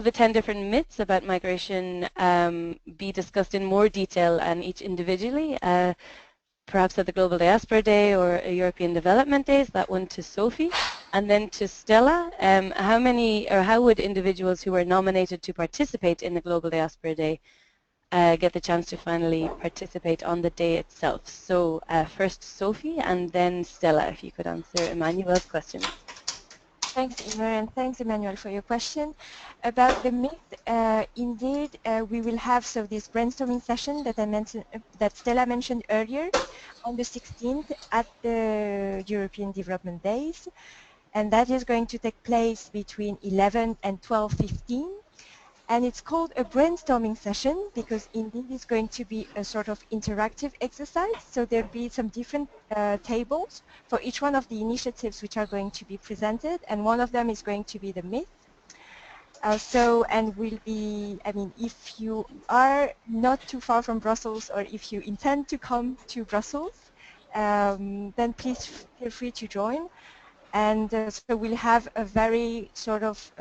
Speaker 1: the 10 different myths about migration be discussed in more detail and each individually? Perhaps at the Global Diaspora Day or a European Development Days, that one to Sophie. And then to Stella, how many or how would individuals who were nominated to participate in the Global Diaspora Day get the chance to finally participate on the day itself? So first Sophie and then Stella, if you could answer Emmanuel's questions.
Speaker 2: Thanks, Emer, and thanks, Emmanuel, for your question. About the myth, indeed, we will have this brainstorming session that I mentioned, that Stella mentioned earlier, on the 16th at the European Development Days, and that is going to take place between 11 and 12:15. And it's called a brainstorming session because indeed it's going to be a sort of interactive exercise. So there'll be some different tables for each one of the initiatives which are going to be presented, and one of them is going to be the myth. And we'll be, I mean, if you are not too far from Brussels, or if you intend to come to Brussels, then please feel free to join. And so we'll have a very sort of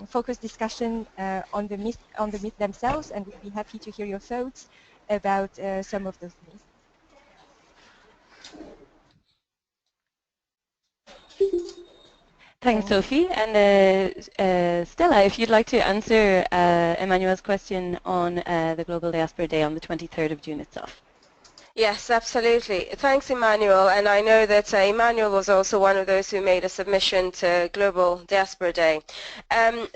Speaker 2: focused discussion on the myth themselves, and we'll be happy to hear your thoughts about some of those myths.
Speaker 1: Thanks, Sophie. And Stella, if you'd like to answer Emmanuel's question on the Global Diaspora Day on the 23rd of June itself.
Speaker 5: Yes, absolutely. Thanks, Emmanuel. And I know that Emmanuel was also one of those who made a submission to Global Diaspora Day.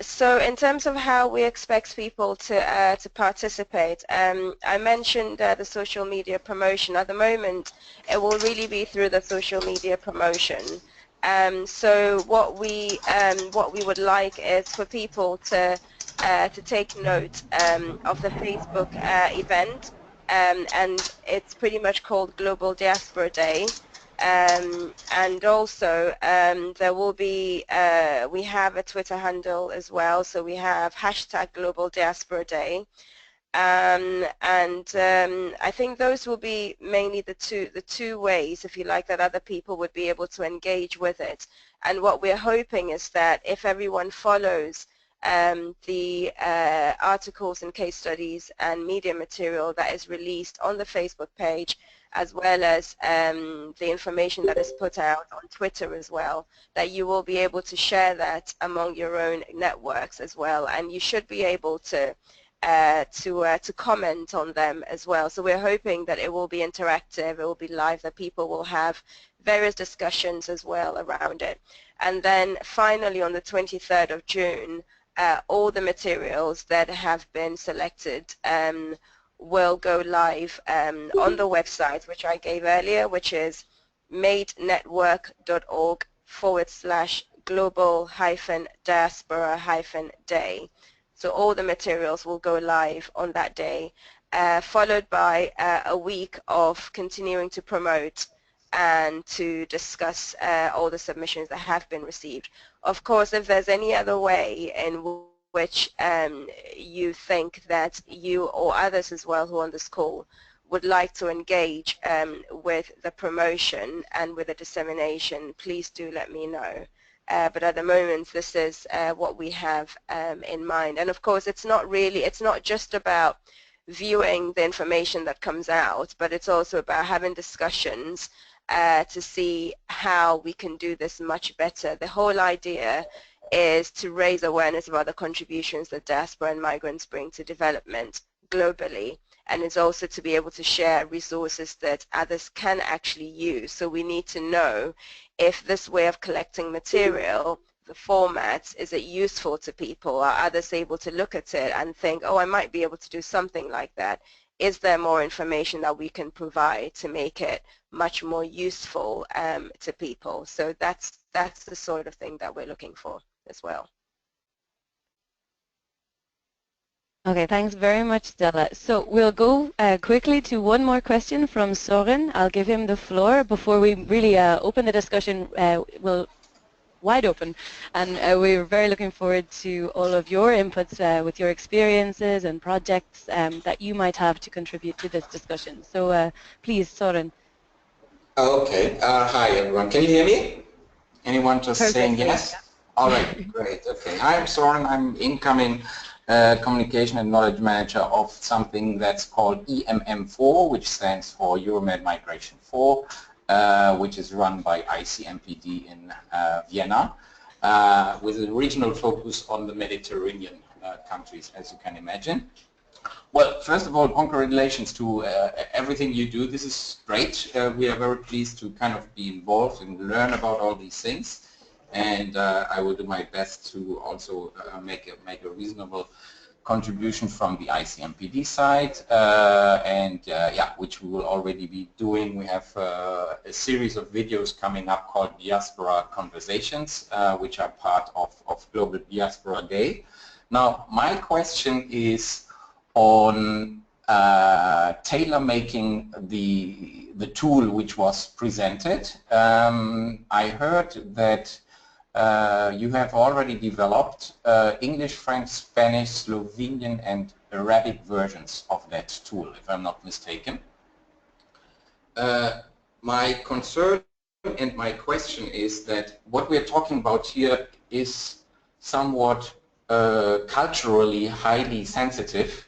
Speaker 5: So in terms of how we expect people to participate, I mentioned the social media promotion. At the moment, it will really be through the social media promotion. So what we would like is for people to take note of the Facebook event. And it's pretty much called Global Diaspora Day. And also there will be, we have a Twitter handle as well, so we have hashtag Global Diaspora Day. I think those will be mainly the two ways, if you like, that other people would be able to engage with it. And what we're hoping is that if everyone follows the articles and case studies and media material that is released on the Facebook page, as well as the information that is put out on Twitter as well, that you will be able to share that among your own networks as well. And you should be able to comment on them as well. So we're hoping that it will be interactive, it will be live, that people will have various discussions as well around it. And then finally on the 23rd of June, all the materials that have been selected will go live on the website, which I gave earlier, which is madenetwork.org/global-diaspora-day. So all the materials will go live on that day, followed by a week of continuing to promote and to discuss all the submissions that have been received. Of course, if there's any other way in which you think that you or others as well who are on this call would like to engage with the promotion and with the dissemination, please do let me know. But at the moment, this is what we have in mind. And of course, it's not just about viewing the information that comes out, but it's also about having discussions to see how we can do this much better. The whole idea is to raise awareness about the contributions that diaspora and migrants bring to development globally, and it's also to be able to share resources that others can actually use. So we need to know if this way of collecting material, the format, is it useful to people? Are others able to look at it and think, oh, I might be able to do something like that? Is there more information that we can provide to make it much more useful to people? So that's the sort of thing that we're looking for as well.
Speaker 1: Okay, thanks very much, Stella. So we'll go quickly to one more question from Soren. I'll give him the floor before we really open the discussion. We'll wide open, and we're very looking forward to all of your inputs with your experiences and projects that you might have to contribute to this discussion. So please, Soren.
Speaker 4: Okay. Hi, everyone. Can you hear me? Anyone just saying
Speaker 1: Perfectly.
Speaker 4: yes? All right, great. Okay. I'm Soren. I'm incoming communication and knowledge manager of something that's called EMM4, which stands for Euromed Migration 4, which is run by ICMPD in Vienna, with a regional focus on the Mediterranean countries, as you can imagine. Well, first of all, congratulations to everything you do. This is great. We are very pleased to kind of be involved and learn about all these things. And I will do my best to also make a reasonable contribution from the ICMPD side, yeah, which we will already be doing. We have a series of videos coming up called Diaspora Conversations, which are part of Global Diaspora Day. Now, my question is on tailor-making the tool which was presented. I heard that you have already developed English, French, Spanish, Slovenian and Arabic versions of that tool, if I'm not mistaken. My concern and my question is that what we're talking about here is somewhat culturally highly sensitive,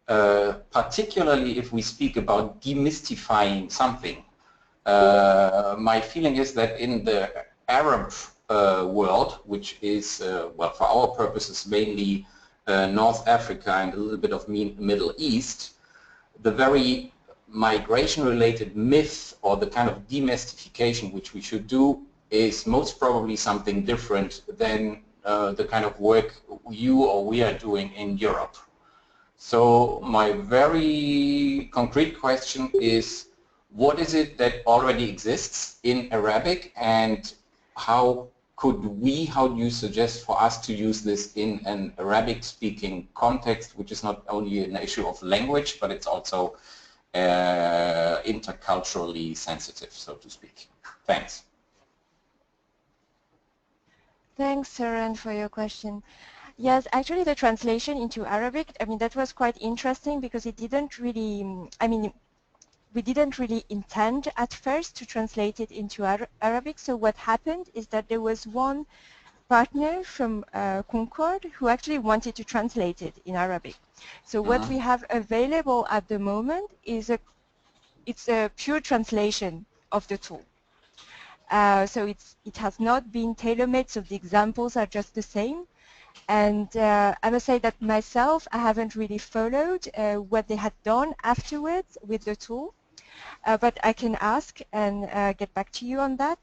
Speaker 4: particularly if we speak about demystifying something. My feeling is that in the Arab world, which is, well, for our purposes, mainly North Africa and a little bit of Middle East, the very migration-related myth or the kind of demystification which we should do is most probably something different than the kind of work you or we are doing in Europe. So my very concrete question is, what is it that already exists in Arabic, and how do you suggest for us to use this in an Arabic-speaking context, which is not only an issue of language, but it's also interculturally sensitive, so to speak? Thanks.
Speaker 2: Thanks, Soren, for your question. Yes, actually the translation into Arabic, I mean, that was quite interesting because it didn't really, I mean, we didn't really intend at first to translate it into Arabic. So what happened is that there was one partner from Concord who actually wanted to translate it in Arabic. So what we have available at the moment is it's a pure translation of the tool. So it has not been tailor-made, so the examples are just the same. And I must say that myself, I haven't really followed what they had done afterwards with the tool. But I can ask and get back to you on that.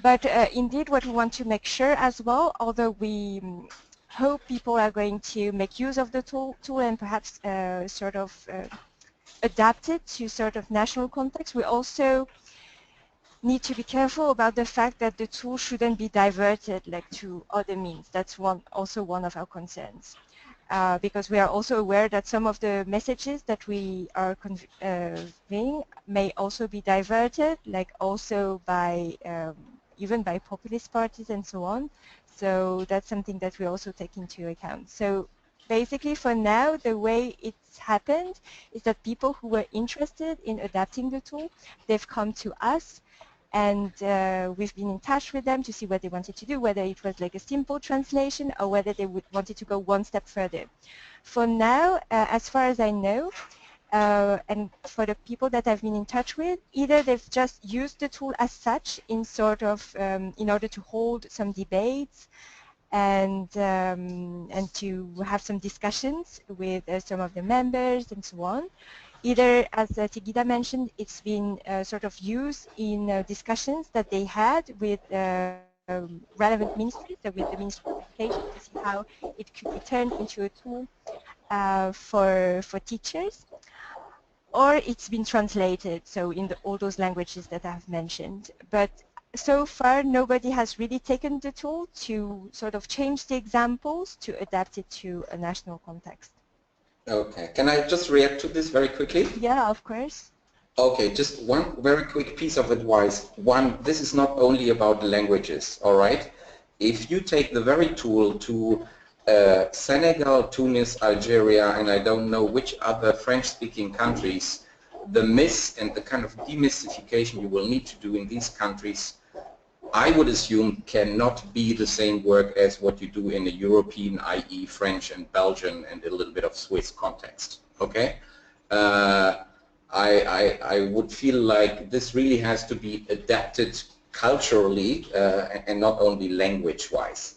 Speaker 2: But indeed, what we want to make sure as well, although we hope people are going to make use of the tool and perhaps sort of adapt it to sort of national context, we also need to be careful about the fact that the tool shouldn't be diverted like to other means. That's also one of our concerns. Because we are also aware that some of the messages that we are conveying may also be diverted, like also by even by populist parties and so on. So that's something that we also take into account. So basically for now, the way it's happened is that people who were interested in adapting the tool, they've come to us, and we've been in touch with them to see what they wanted to do, whether it was like a simple translation or whether they wanted to go one step further. For now, as far as I know, and for the people that I've been in touch with, either they've just used the tool as such in sort of in order to hold some debates and to have some discussions with some of the members and so on. Either, as Tigida mentioned, it's been sort of used in discussions that they had with relevant ministries, so with the Ministry of Education, to see how it could be turned into a tool for teachers. Or it's been translated, so in all those languages that I've mentioned. But so far nobody has really taken the tool to sort of change the examples to adapt it to a national context.
Speaker 4: Okay, can I just react to this very quickly?
Speaker 2: Yeah, of course.
Speaker 4: Okay, just one very quick piece of advice. One, this is not only about languages, all right? If you take the very tool to Senegal, Tunis, Algeria, and I don't know which other French-speaking countries, the myth and the kind of demystification you will need to do in these countries, I would assume cannot be the same work as what you do in a European, i.e. French and Belgian and a little bit of Swiss context, okay? I would feel like this really has to be adapted culturally and not only language-wise.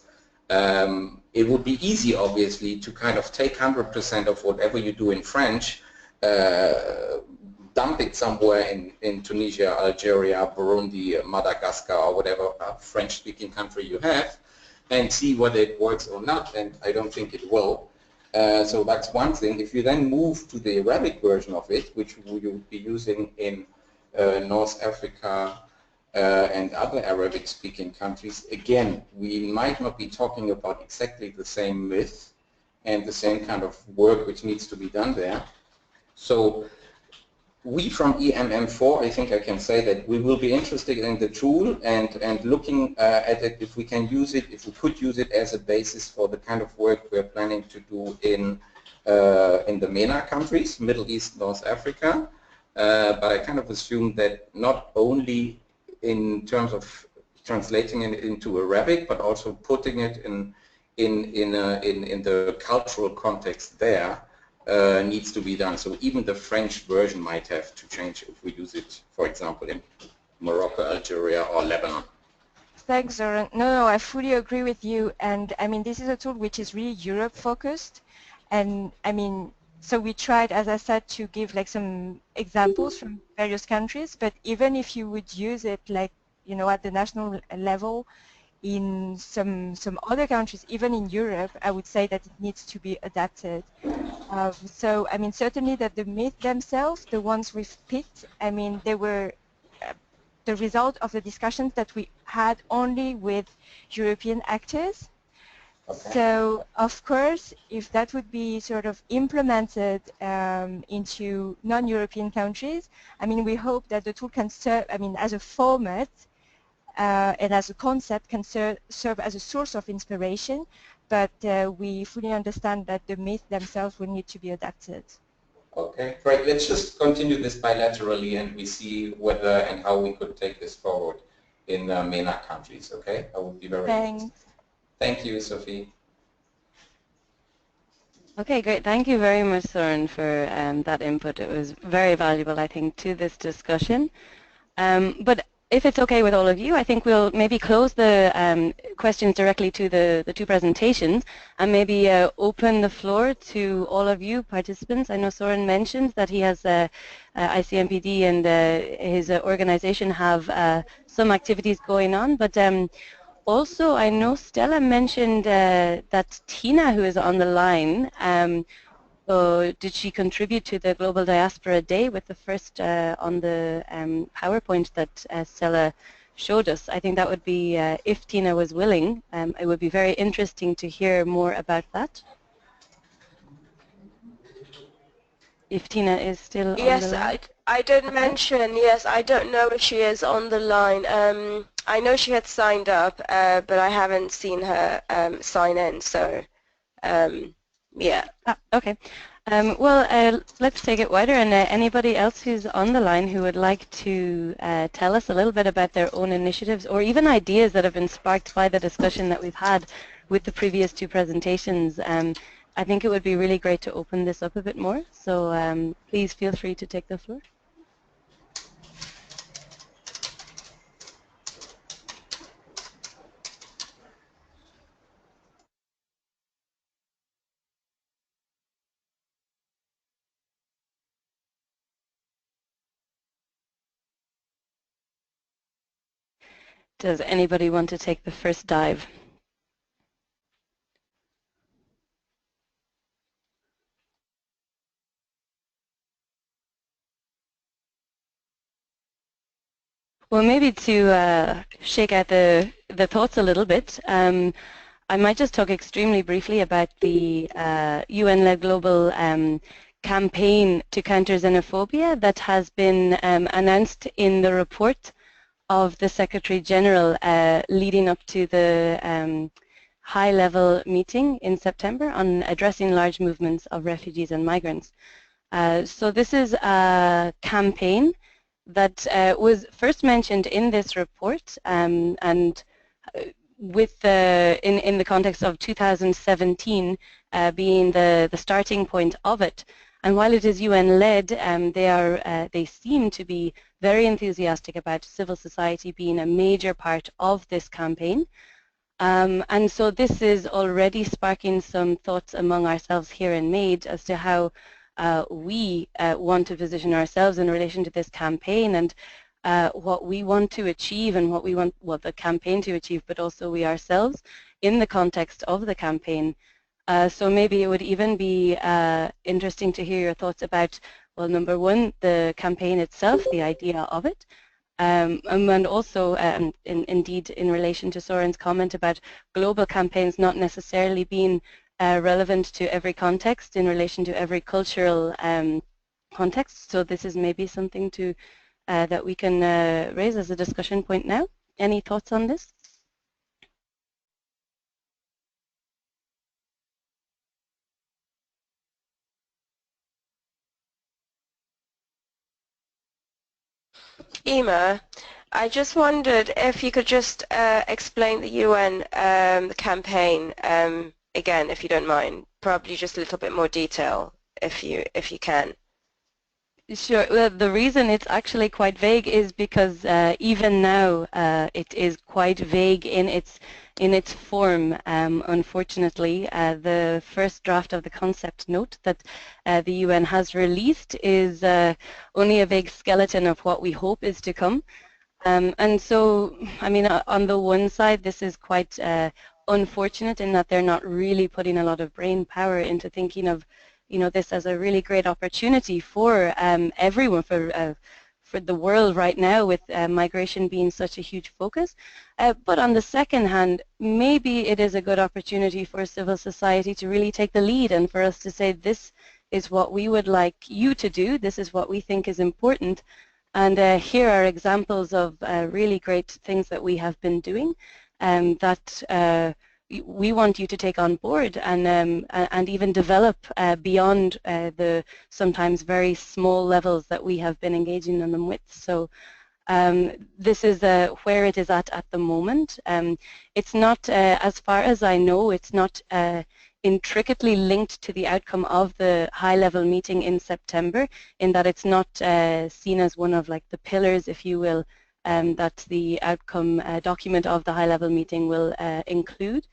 Speaker 4: It would be easy, obviously, to kind of take 100% of whatever you do in French, dump it somewhere in Tunisia, Algeria, Burundi, Madagascar, or whatever French-speaking country you have, and see whether it works or not, and I don't think it will. So that's one thing. If you then move to the Arabic version of it, which you would be using in North Africa and other Arabic-speaking countries, again, we might not be talking about exactly the same myth and the same kind of work which needs to be done there. So we from EMM4, I think I can say that we will be interested in the tool and looking at it if we can use it, if we could use it as a basis for the kind of work we're planning to do in the MENA countries, Middle East, North Africa. But I kind of assume that not only in terms of translating it into Arabic, but also putting it in the cultural context there. Needs to be done. So even the French version might have to change if we use it, for example, in Morocco, Algeria, or Lebanon.
Speaker 2: Thanks, Zoran. No, I fully agree with you. And I mean, this is a tool which is really Europe focused. And I mean, so we tried, as I said, to give like some examples from various countries. But even if you would use it like, you know, at the national level, in some other countries, even in Europe, I would say that it needs to be adapted. So, I mean, certainly that the myths themselves, the ones we've picked, I mean, they were the result of the discussions that we had only with European actors.
Speaker 4: Okay.
Speaker 2: So, of course, if that would be sort of implemented into non-European countries, I mean, we hope that the tool can serve, I mean, as a format, and as a concept can serve as a source of inspiration, but we fully understand that the myths themselves will need to be adapted.
Speaker 4: Okay, great. Let's just continue this bilaterally and we see whether and how we could take this forward in MENA countries, okay? I would be very interested. Thank you, Sophie.
Speaker 1: Okay, great. Thank you very much, Søren, for that input. It was very valuable, I think, to this discussion. But if it's okay with all of you, I think we'll maybe close the questions directly to the two presentations and maybe open the floor to all of you participants. I know Søren mentioned that he has ICMPD and his organization have some activities going on, but also I know Stella mentioned that Tina, who is on the line, did she contribute to the Global Diaspora Day with the first on the PowerPoint that Stella showed us? I think that would be, if Tina was willing, it would be very interesting to hear more about that. If Tina is still on the line.
Speaker 5: Yes, I did mention, yes, I don't know if she is on the line. I know she had signed up, but I haven't seen her sign in, so yeah.
Speaker 1: Okay. Well, let's take it wider, and anybody else who's on the line who would like to tell us a little bit about their own initiatives or even ideas that have been sparked by the discussion that we've had with the previous two presentations, I think it would be really great to open this up a bit more. So please feel free to take the floor. Does anybody want to take the first dive? Well, maybe to shake out the thoughts a little bit, I might just talk extremely briefly about the UN-led global campaign to counter xenophobia that has been announced in the report of the Secretary General leading up to the high-level meeting in September on addressing large movements of refugees and migrants. So this is a campaign that was first mentioned in this report and with in the context of 2017 being the starting point of it. And while it is UN-led, they seem to be very enthusiastic about civil society being a major part of this campaign. And so this is already sparking some thoughts among ourselves here in MAID as to how we want to position ourselves in relation to this campaign and what we want to achieve and what we want the campaign to achieve, but also we ourselves in the context of the campaign. So maybe it would even be interesting to hear your thoughts about, well, number one, the campaign itself, the idea of it, and also indeed in relation to Soren's comment about global campaigns not necessarily being relevant to every context in relation to every cultural context. So this is maybe something to that we can raise as a discussion point now. Any thoughts on this?
Speaker 5: Emma, I just wondered if you could just explain the UN campaign again, if you don't mind. Probably just a little bit more detail, if you can.
Speaker 1: Sure. Well, the reason it's actually quite vague is because even now it is quite vague in its form. Unfortunately, the first draft of the concept note that the UN has released is only a vague skeleton of what we hope is to come. And so, I mean, on the one side, this is quite unfortunate in that they're not really putting a lot of brain power into thinking of this as a really great opportunity for everyone, for the world right now with migration being such a huge focus. But on the second hand, maybe it is a good opportunity for civil society to really take the lead and for us to say this is what we would like you to do, this is what we think is important, and here are examples of really great things that we have been doing that we want you to take on board and even develop beyond the sometimes very small levels that we have been engaging in them with. So this is where it is at the moment. It's not, as far as I know, it's not intricately linked to the outcome of the high-level meeting in September, in that it's not seen as one of like the pillars, if you will, that the outcome document of the high-level meeting will include.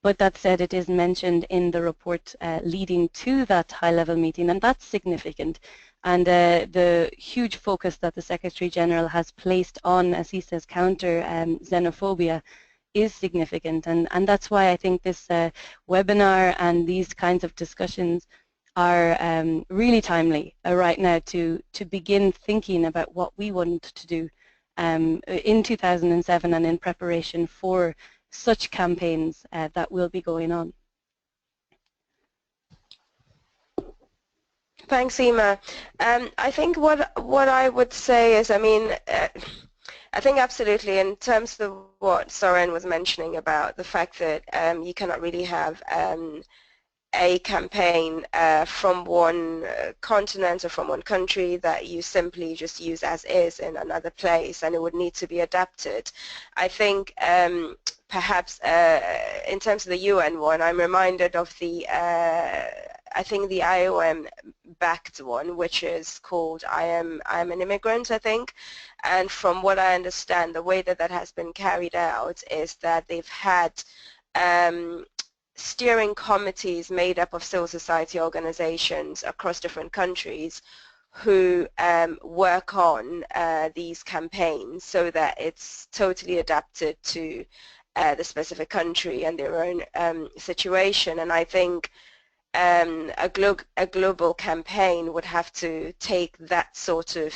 Speaker 1: But that said, it is mentioned in the report leading to that high-level meeting, and that's significant. And the huge focus that the Secretary General has placed on, as he says, counter xenophobia is significant. And that's why I think this webinar and these kinds of discussions are really timely right now to begin thinking about what we want to do in 2007 and in preparation for such campaigns that will be going on.
Speaker 5: Thanks, Emma. I think what I would say is, I mean, I think absolutely in terms of what Soren was mentioning about the fact that you cannot really have a campaign from one continent or from one country that you simply just use as is in another place, and it would need to be adapted. I think perhaps in terms of the UN one, I'm reminded of the I think the IOM backed one, which is called I am an immigrant, I think. And from what I understand, the way that that has been carried out is that they've had steering committees made up of civil society organizations across different countries who work on these campaigns so that it's totally adapted to the specific country and their own situation. And I think a global campaign would have to take that sort of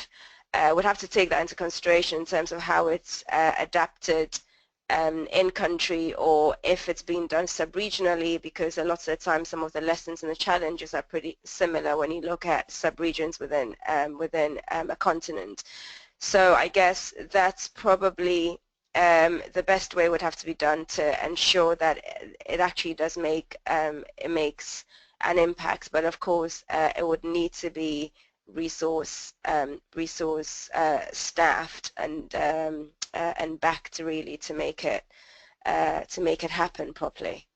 Speaker 5: would have to take that into consideration in terms of how it's adapted in country, or if it's being done sub-regionally, because a lot of the time some of the lessons and the challenges are pretty similar when you look at sub-regions within a continent. So I guess that's probably the best way would have to be done to ensure that it actually does make it makes an impact. But of course it would need to be resource staffed and backed really to make it happen properly.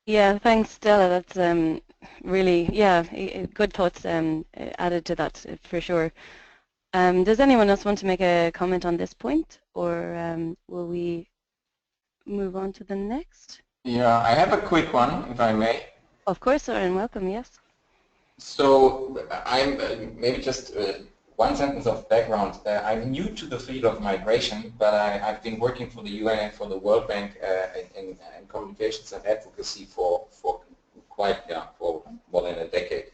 Speaker 1: Yeah, thanks, Stella. That's really, yeah, good thoughts added to that for sure. Does anyone else want to make a comment on this point, or will we move on to the next?
Speaker 4: Yeah, I have a quick one, if I may.
Speaker 1: Of course, Søren, welcome, yes.
Speaker 4: So I'm maybe just one sentence of background. I'm new to the field of migration, but I've been working for the UN and for the World Bank in communications and advocacy for quite, for more than a decade.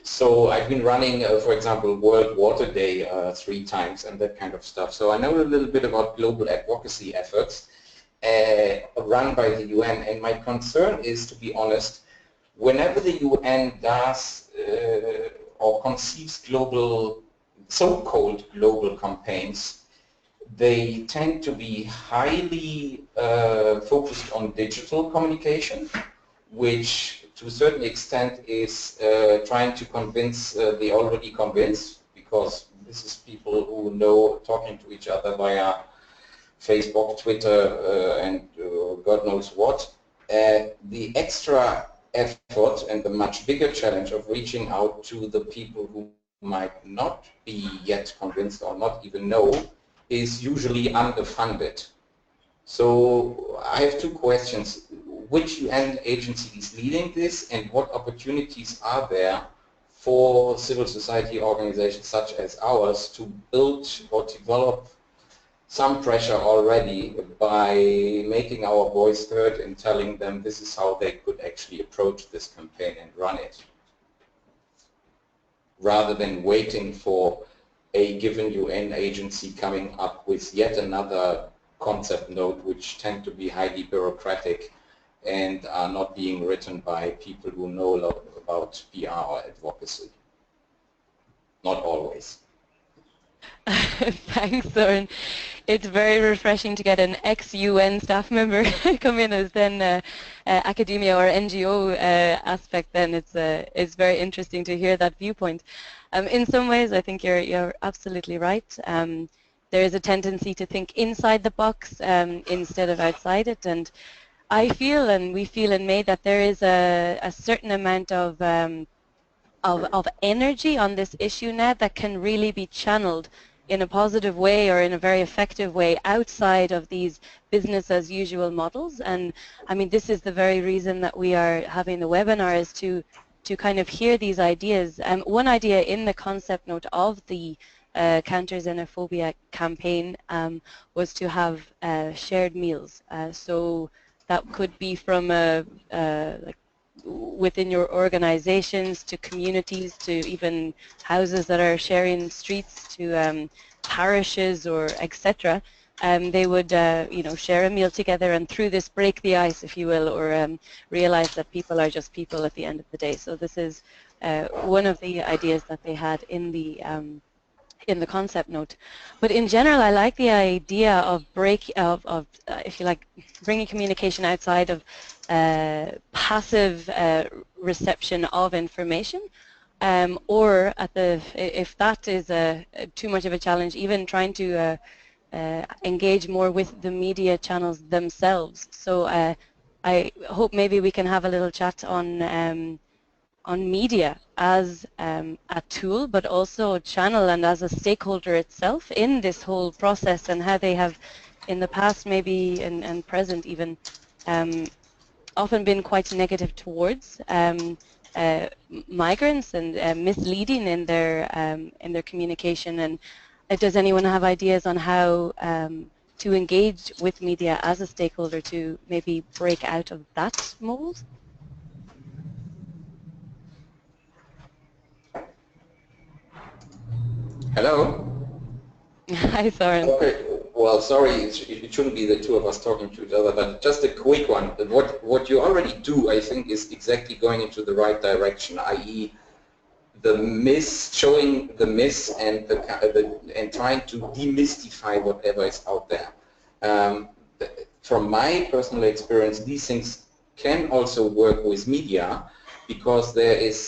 Speaker 4: So I've been running, for example, World Water Day 3 times and that kind of stuff. So I know a little bit about global advocacy efforts run by the UN, and my concern is, to be honest, whenever the UN does or conceives global, so-called global campaigns, they tend to be highly focused on digital communication, which to a certain extent is trying to convince the already convinced, because this is people who know talking to each other via Facebook, Twitter, and God knows what. The extra effort and the much bigger challenge of reaching out to the people who might not be yet convinced or not even know is usually underfunded. So I have 2 questions. Which UN agency is leading this, and what opportunities are there for civil society organizations such as ours to build or develop some pressure already by making our voice heard and telling them this is how they could actually approach this campaign and run it, rather than waiting for a given UN agency coming up with yet another concept note, which tend to be highly bureaucratic and are not being written by people who know a lot about PR or advocacy. Not always.
Speaker 1: Thanks, Søren. It's very refreshing to get an ex-UN staff member come in as then academia or NGO aspect. Then it's very interesting to hear that viewpoint. In some ways, I think you're absolutely right. There is a tendency to think inside the box instead of outside it, and I feel, and we feel in May, that there is a certain amount of energy on this issue now that can really be channeled in a positive way or in a very effective way outside of these business as usual models. And I mean, this is the very reason that we are having the webinar, is to kind of hear these ideas. One idea in the concept note of the Counter Xenophobia campaign was to have shared meals. So that could be from like within your organizations to communities to even houses that are sharing streets to parishes or etc. They would you know, share a meal together, and through this break the ice, if you will, or realize that people are just people at the end of the day. So this is one of the ideas that they had in the concept note. But in general, I like the idea of if you like, bringing communication outside of passive reception of information, or if that is too much of a challenge, even trying to engage more with the media channels themselves. So I hope maybe we can have a little chat on media as a tool, but also a channel and as a stakeholder itself in this whole process, and how they have in the past maybe and present even often been quite negative towards migrants and misleading in their communication. And does anyone have ideas on how to engage with media as a stakeholder to maybe break out of that mold?
Speaker 4: Hello?
Speaker 1: Hi, Soren.
Speaker 4: Okay, well, sorry, it shouldn't be the two of us talking to each other, but just a quick one. What you already do, I think, is exactly going into the right direction, i.e. the myth, showing the myth and and trying to demystify whatever is out there. From my personal experience, these things can also work with media, because there's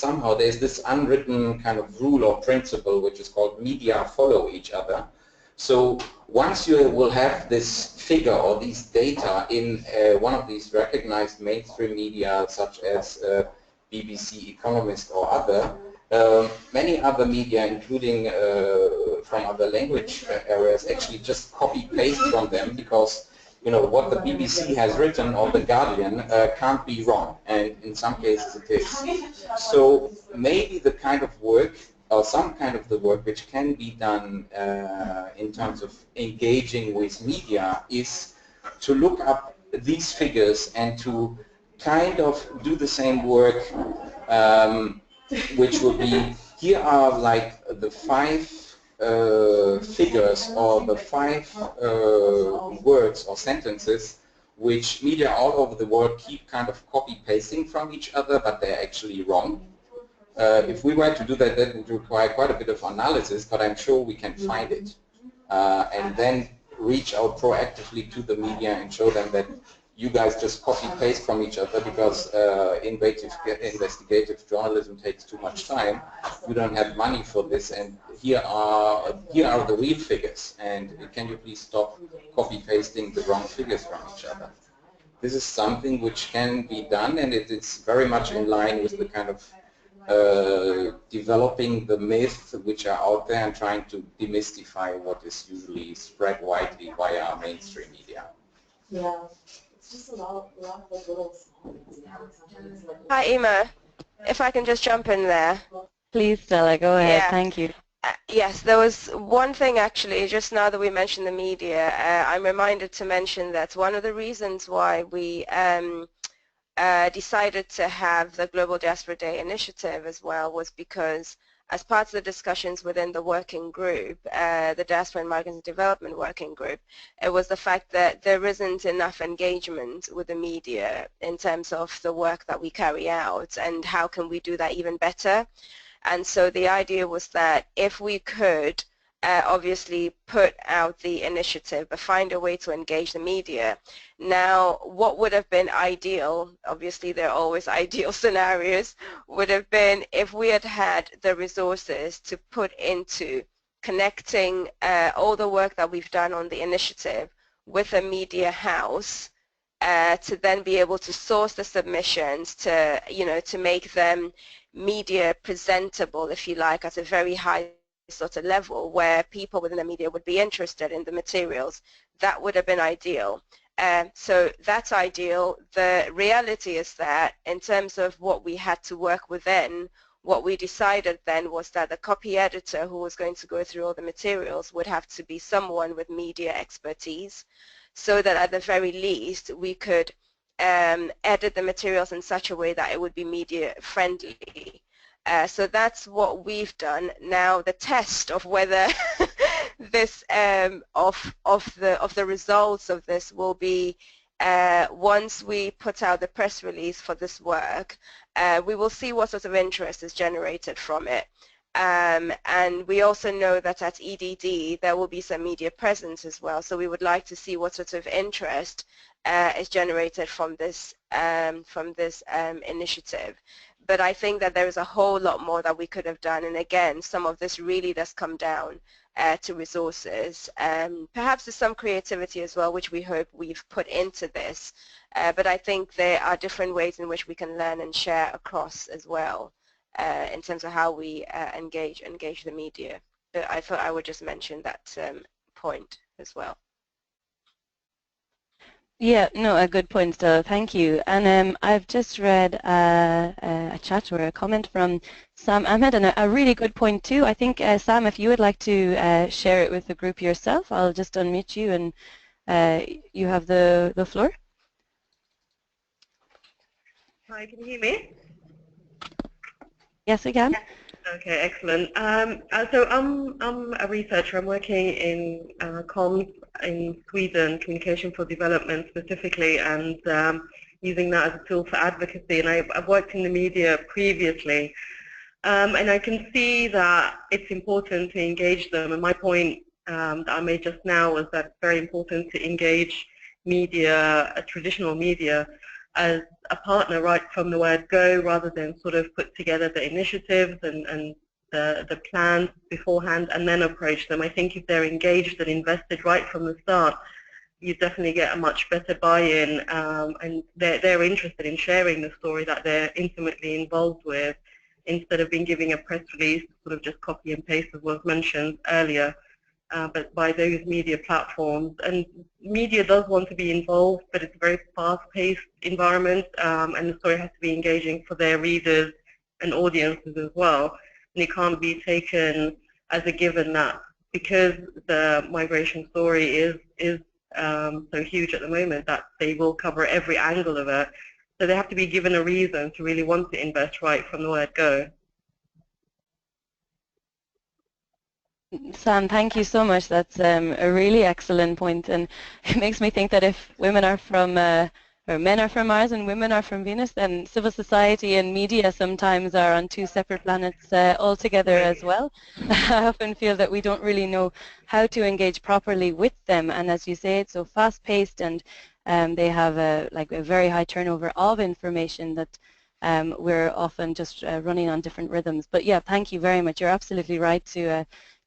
Speaker 4: this unwritten kind of rule or principle which is called media follow each other. So once you will have this figure or these data in one of these recognized mainstream media such as BBC, Economist or other, many other media, including from other language areas, actually just copy-paste from them, because what the BBC has written or the Guardian can't be wrong, and in some cases it is. So maybe the kind of work, or some kind of the work which can be done in terms of engaging with media, is to look up these figures and to kind of do the same work, which would be, here are like the 5 figures or the 5 words or sentences which media all over the world keep kind of copy-pasting from each other, but they're actually wrong. If we were to do that, that would require quite a bit of analysis, but I'm sure we can find it. And then reach out proactively to the media and show them that you guys just copy-paste from each other, because investigative journalism takes too much time. You don't have money for this, and here are the real figures. And can you please stop copy-pasting the wrong figures from each other? This is something which can be done, and it's very much in line with the kind of developing the myths which are out there and trying to demystify what is usually spread widely via mainstream media.
Speaker 6: Yeah, it's just a lot of little small things. Yeah.
Speaker 5: Hi, Emma. If I can just jump in there.
Speaker 1: Please, Stella, go ahead.
Speaker 5: Yeah.
Speaker 1: Thank you.
Speaker 5: Yes, there was one thing actually, just now that we mentioned the media, I'm reminded to mention that one of the reasons why we decided to have the Global Diaspora Day initiative as well was because, as part of the discussions within the working group, the Diaspora and Migrants Development Working Group, it was the fact that there isn't enough engagement with the media in terms of the work that we carry out, and how can we do that even better. And so the idea was that if we could obviously put out the initiative but find a way to engage the media. Now, what would have been ideal, obviously there are always ideal scenarios, would have been if we had had the resources to put into connecting all the work that we've done on the initiative with a media house, to then be able to source the submissions, to to make them media presentable, if you like, at a very high sort of level where people within the media would be interested in the materials. That would have been ideal. So that's ideal. The reality is that in terms of what we had to work within, what we decided then was that the copy editor who was going to go through all the materials would have to be someone with media expertise, so that at the very least we could edit the materials in such a way that it would be media friendly. So that's what we've done. Now the test of whether this of the results of this will be once we put out the press release for this work, we will see what sort of interest is generated from it. And we also know that at EDD there will be some media presence as well, so we would like to see what sort of interest is generated from this initiative. But I think that there is a whole lot more that we could have done, and again, some of this really does come down to resources. Perhaps there's some creativity as well, which we hope we've put into this, but I think there are different ways in which we can learn and share across as well, in terms of how we engage the media. But I thought I would just mention that point as well.
Speaker 1: Yeah, no, a good point, Stella. Thank you. And I've just read a chat or a comment from Sam Ahmed, and a really good point too. I think, Sam, if you would like to share it with the group yourself, I'll just unmute you, and you have the floor.
Speaker 7: Hi, can you hear me?
Speaker 1: Yes, we can.
Speaker 7: Okay, excellent. So I'm a researcher. I'm working in comms in Sweden, communication for development specifically, and using that as a tool for advocacy. And I've worked in the media previously, and I can see that it's important to engage them. And my point that I made just now was that it's very important to engage media, traditional media, as a partner right from the word go, rather than sort of put together the initiatives and the plans beforehand and then approach them. I think if they're engaged and invested right from the start, you definitely get a much better buy-in, and they're interested in sharing the story that they're intimately involved with, instead of being giving a press release, sort of just copy and paste as was mentioned earlier. But by those media platforms. And media does want to be involved, but it's a very fast-paced environment, and the story has to be engaging for their readers and audiences as well. And it can't be taken as a given that because the migration story is so huge at the moment that they will cover every angle of it. So they have to be given a reason to really want to invest right from the word go.
Speaker 1: Sam, thank you so much. That's a really excellent point, and it makes me think that if women are from, or men are from Mars and women are from Venus, then civil society and media sometimes are on two separate planets altogether as well. I often feel that we don't really know how to engage properly with them, and as you say, it's so fast-paced, and they have a very high turnover of information that we're often just running on different rhythms. But yeah, thank you very much. You're absolutely right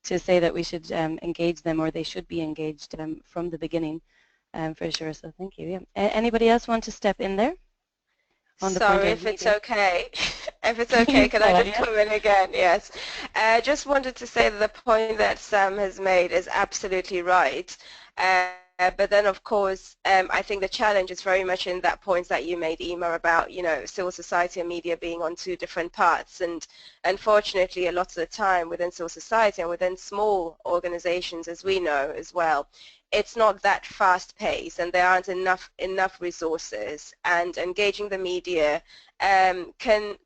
Speaker 1: to say that we should engage them, or they should be engaged from the beginning, for sure. So thank you. Yeah. Anybody else want to step in there? On the
Speaker 5: Sorry,
Speaker 1: point
Speaker 5: if
Speaker 1: of
Speaker 5: it's
Speaker 1: media?
Speaker 5: okay. If it's okay, can I just come in again? Yes. I just wanted to say that the point that Sam has made is absolutely right. But then, of course, I think the challenge is very much in that point that you made, Emma, about, you know, civil society and media being on two different paths. And unfortunately, a lot of the time within civil society and within small organizations, as we know as well, it's not that fast-paced, and there aren't enough resources. And engaging the media can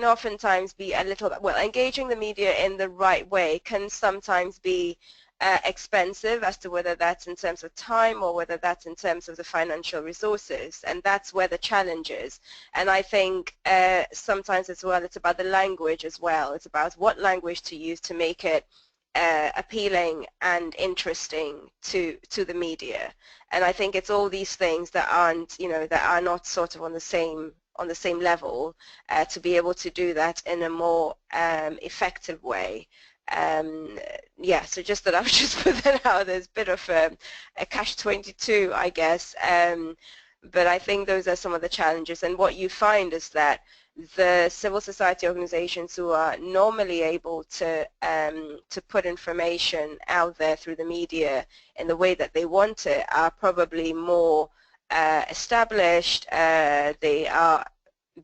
Speaker 5: oftentimes be a little, well, engaging the media in the right way can sometimes be expensive, as to whether that's in terms of time or whether that's in terms of the financial resources, and that's where the challenge is. And I think sometimes as well it's about the language as well. It's about what language to use to make it appealing and interesting to the media. And I think it's all these things that aren't, you know, that are not sort of on the same level to be able to do that in a more effective way. Yeah, so just that I would just put that out. There's a bit of a catch-22, I guess, but I think those are some of the challenges. And what you find is that the civil society organizations who are normally able to put information out there through the media in the way that they want it are probably more established, they are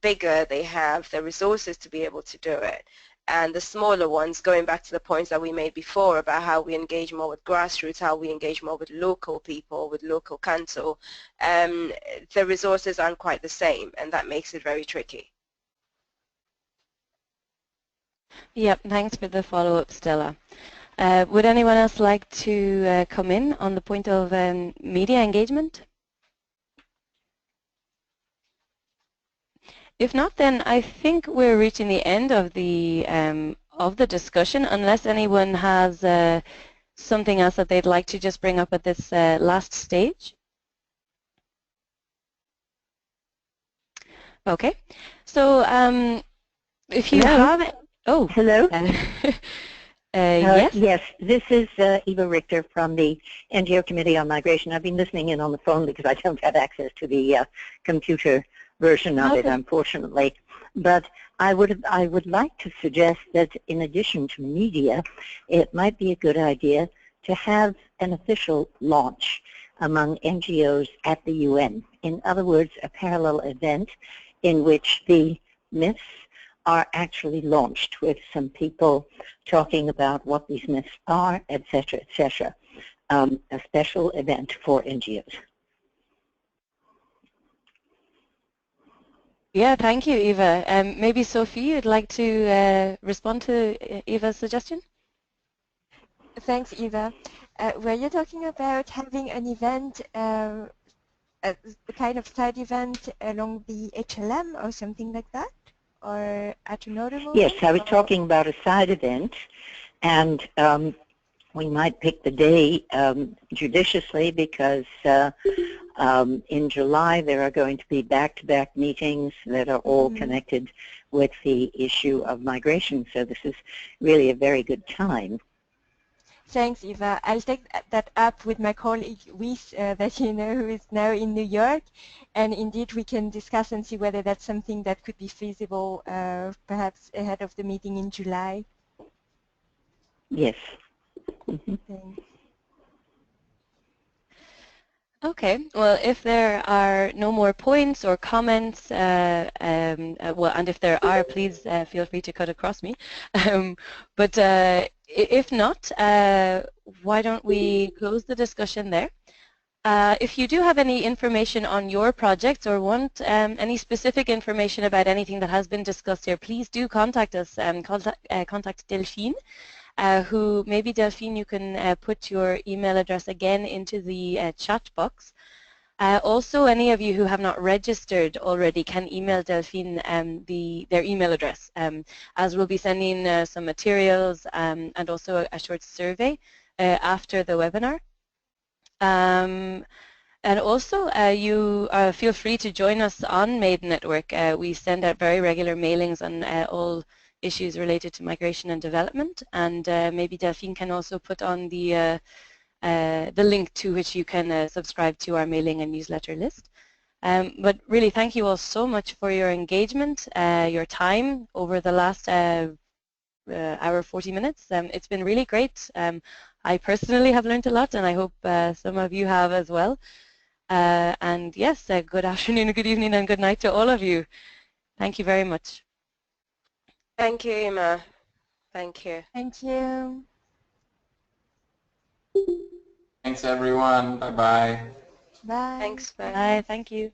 Speaker 5: bigger, they have the resources to be able to do it. And the smaller ones, going back to the points that we made before about how we engage more with grassroots, how we engage more with local people, with local council, the resources aren't quite the same, and that makes it very tricky.
Speaker 1: Yep, thanks for the follow-up, Stella. Would anyone else like to come in on the point of media engagement? If not, then I think we're reaching the end of the discussion, unless anyone has something else that they'd like to just bring up at this last stage. Okay, so if you have, oh,
Speaker 8: hello.
Speaker 1: Yes.
Speaker 8: Yes, this is Eva Richter from the NGO Committee on Migration. I've been listening in on the phone because I don't have access to the computer version of it, unfortunately. But I would like to suggest that in addition to media, it might be a good idea to have an official launch among NGOs at the UN. In other words, a parallel event in which the myths are actually launched with some people talking about what these myths are, etc., etc. A special event for NGOs.
Speaker 1: Yeah, thank you, Eva. Maybe Sophie, you'd like to respond to Eva's suggestion?
Speaker 2: Thanks, Eva. Were you talking about having an event, a kind of side event along the HLM or something like that? Or at another moment?
Speaker 8: Yes, I was talking about a side event, and we might pick the day judiciously because in July there are going to be back-to-back meetings that are all connected with the issue of migration. So this is really a very good time.
Speaker 2: Thanks, Eva. I'll take that up with my colleague Wies, that you know, who is now in New York, and indeed we can discuss and see whether that's something that could be feasible, perhaps ahead of the meeting in July.
Speaker 8: Yes.
Speaker 2: Thanks.
Speaker 1: Okay, well, if there are no more points or comments, well, and if there are, please feel free to cut across me. But if not, why don't we close the discussion there? If you do have any information on your projects or want any specific information about anything that has been discussed here, please do contact us. Contact Delphine. Who maybe Delphine, you can put your email address again into the chat box. Also, any of you who have not registered already can email Delphine their email address, as we'll be sending some materials and also a short survey after the webinar. And also, you feel free to join us on Made Network. We send out very regular mailings on all issues related to migration and development, and maybe Delphine can also put on the link to which you can subscribe to our mailing and newsletter list. But really, thank you all so much for your engagement, your time over the last hour 40 minutes. It's been really great. I personally have learned a lot, and I hope some of you have as well. And yes, good afternoon, good evening, and good night to all of you. Thank you very much.
Speaker 5: Thank you, Emma. Thank you.
Speaker 2: Thank you.
Speaker 4: Thanks, everyone. Bye-bye.
Speaker 2: Bye.
Speaker 5: Thanks. Bye.
Speaker 1: Bye. Thank you.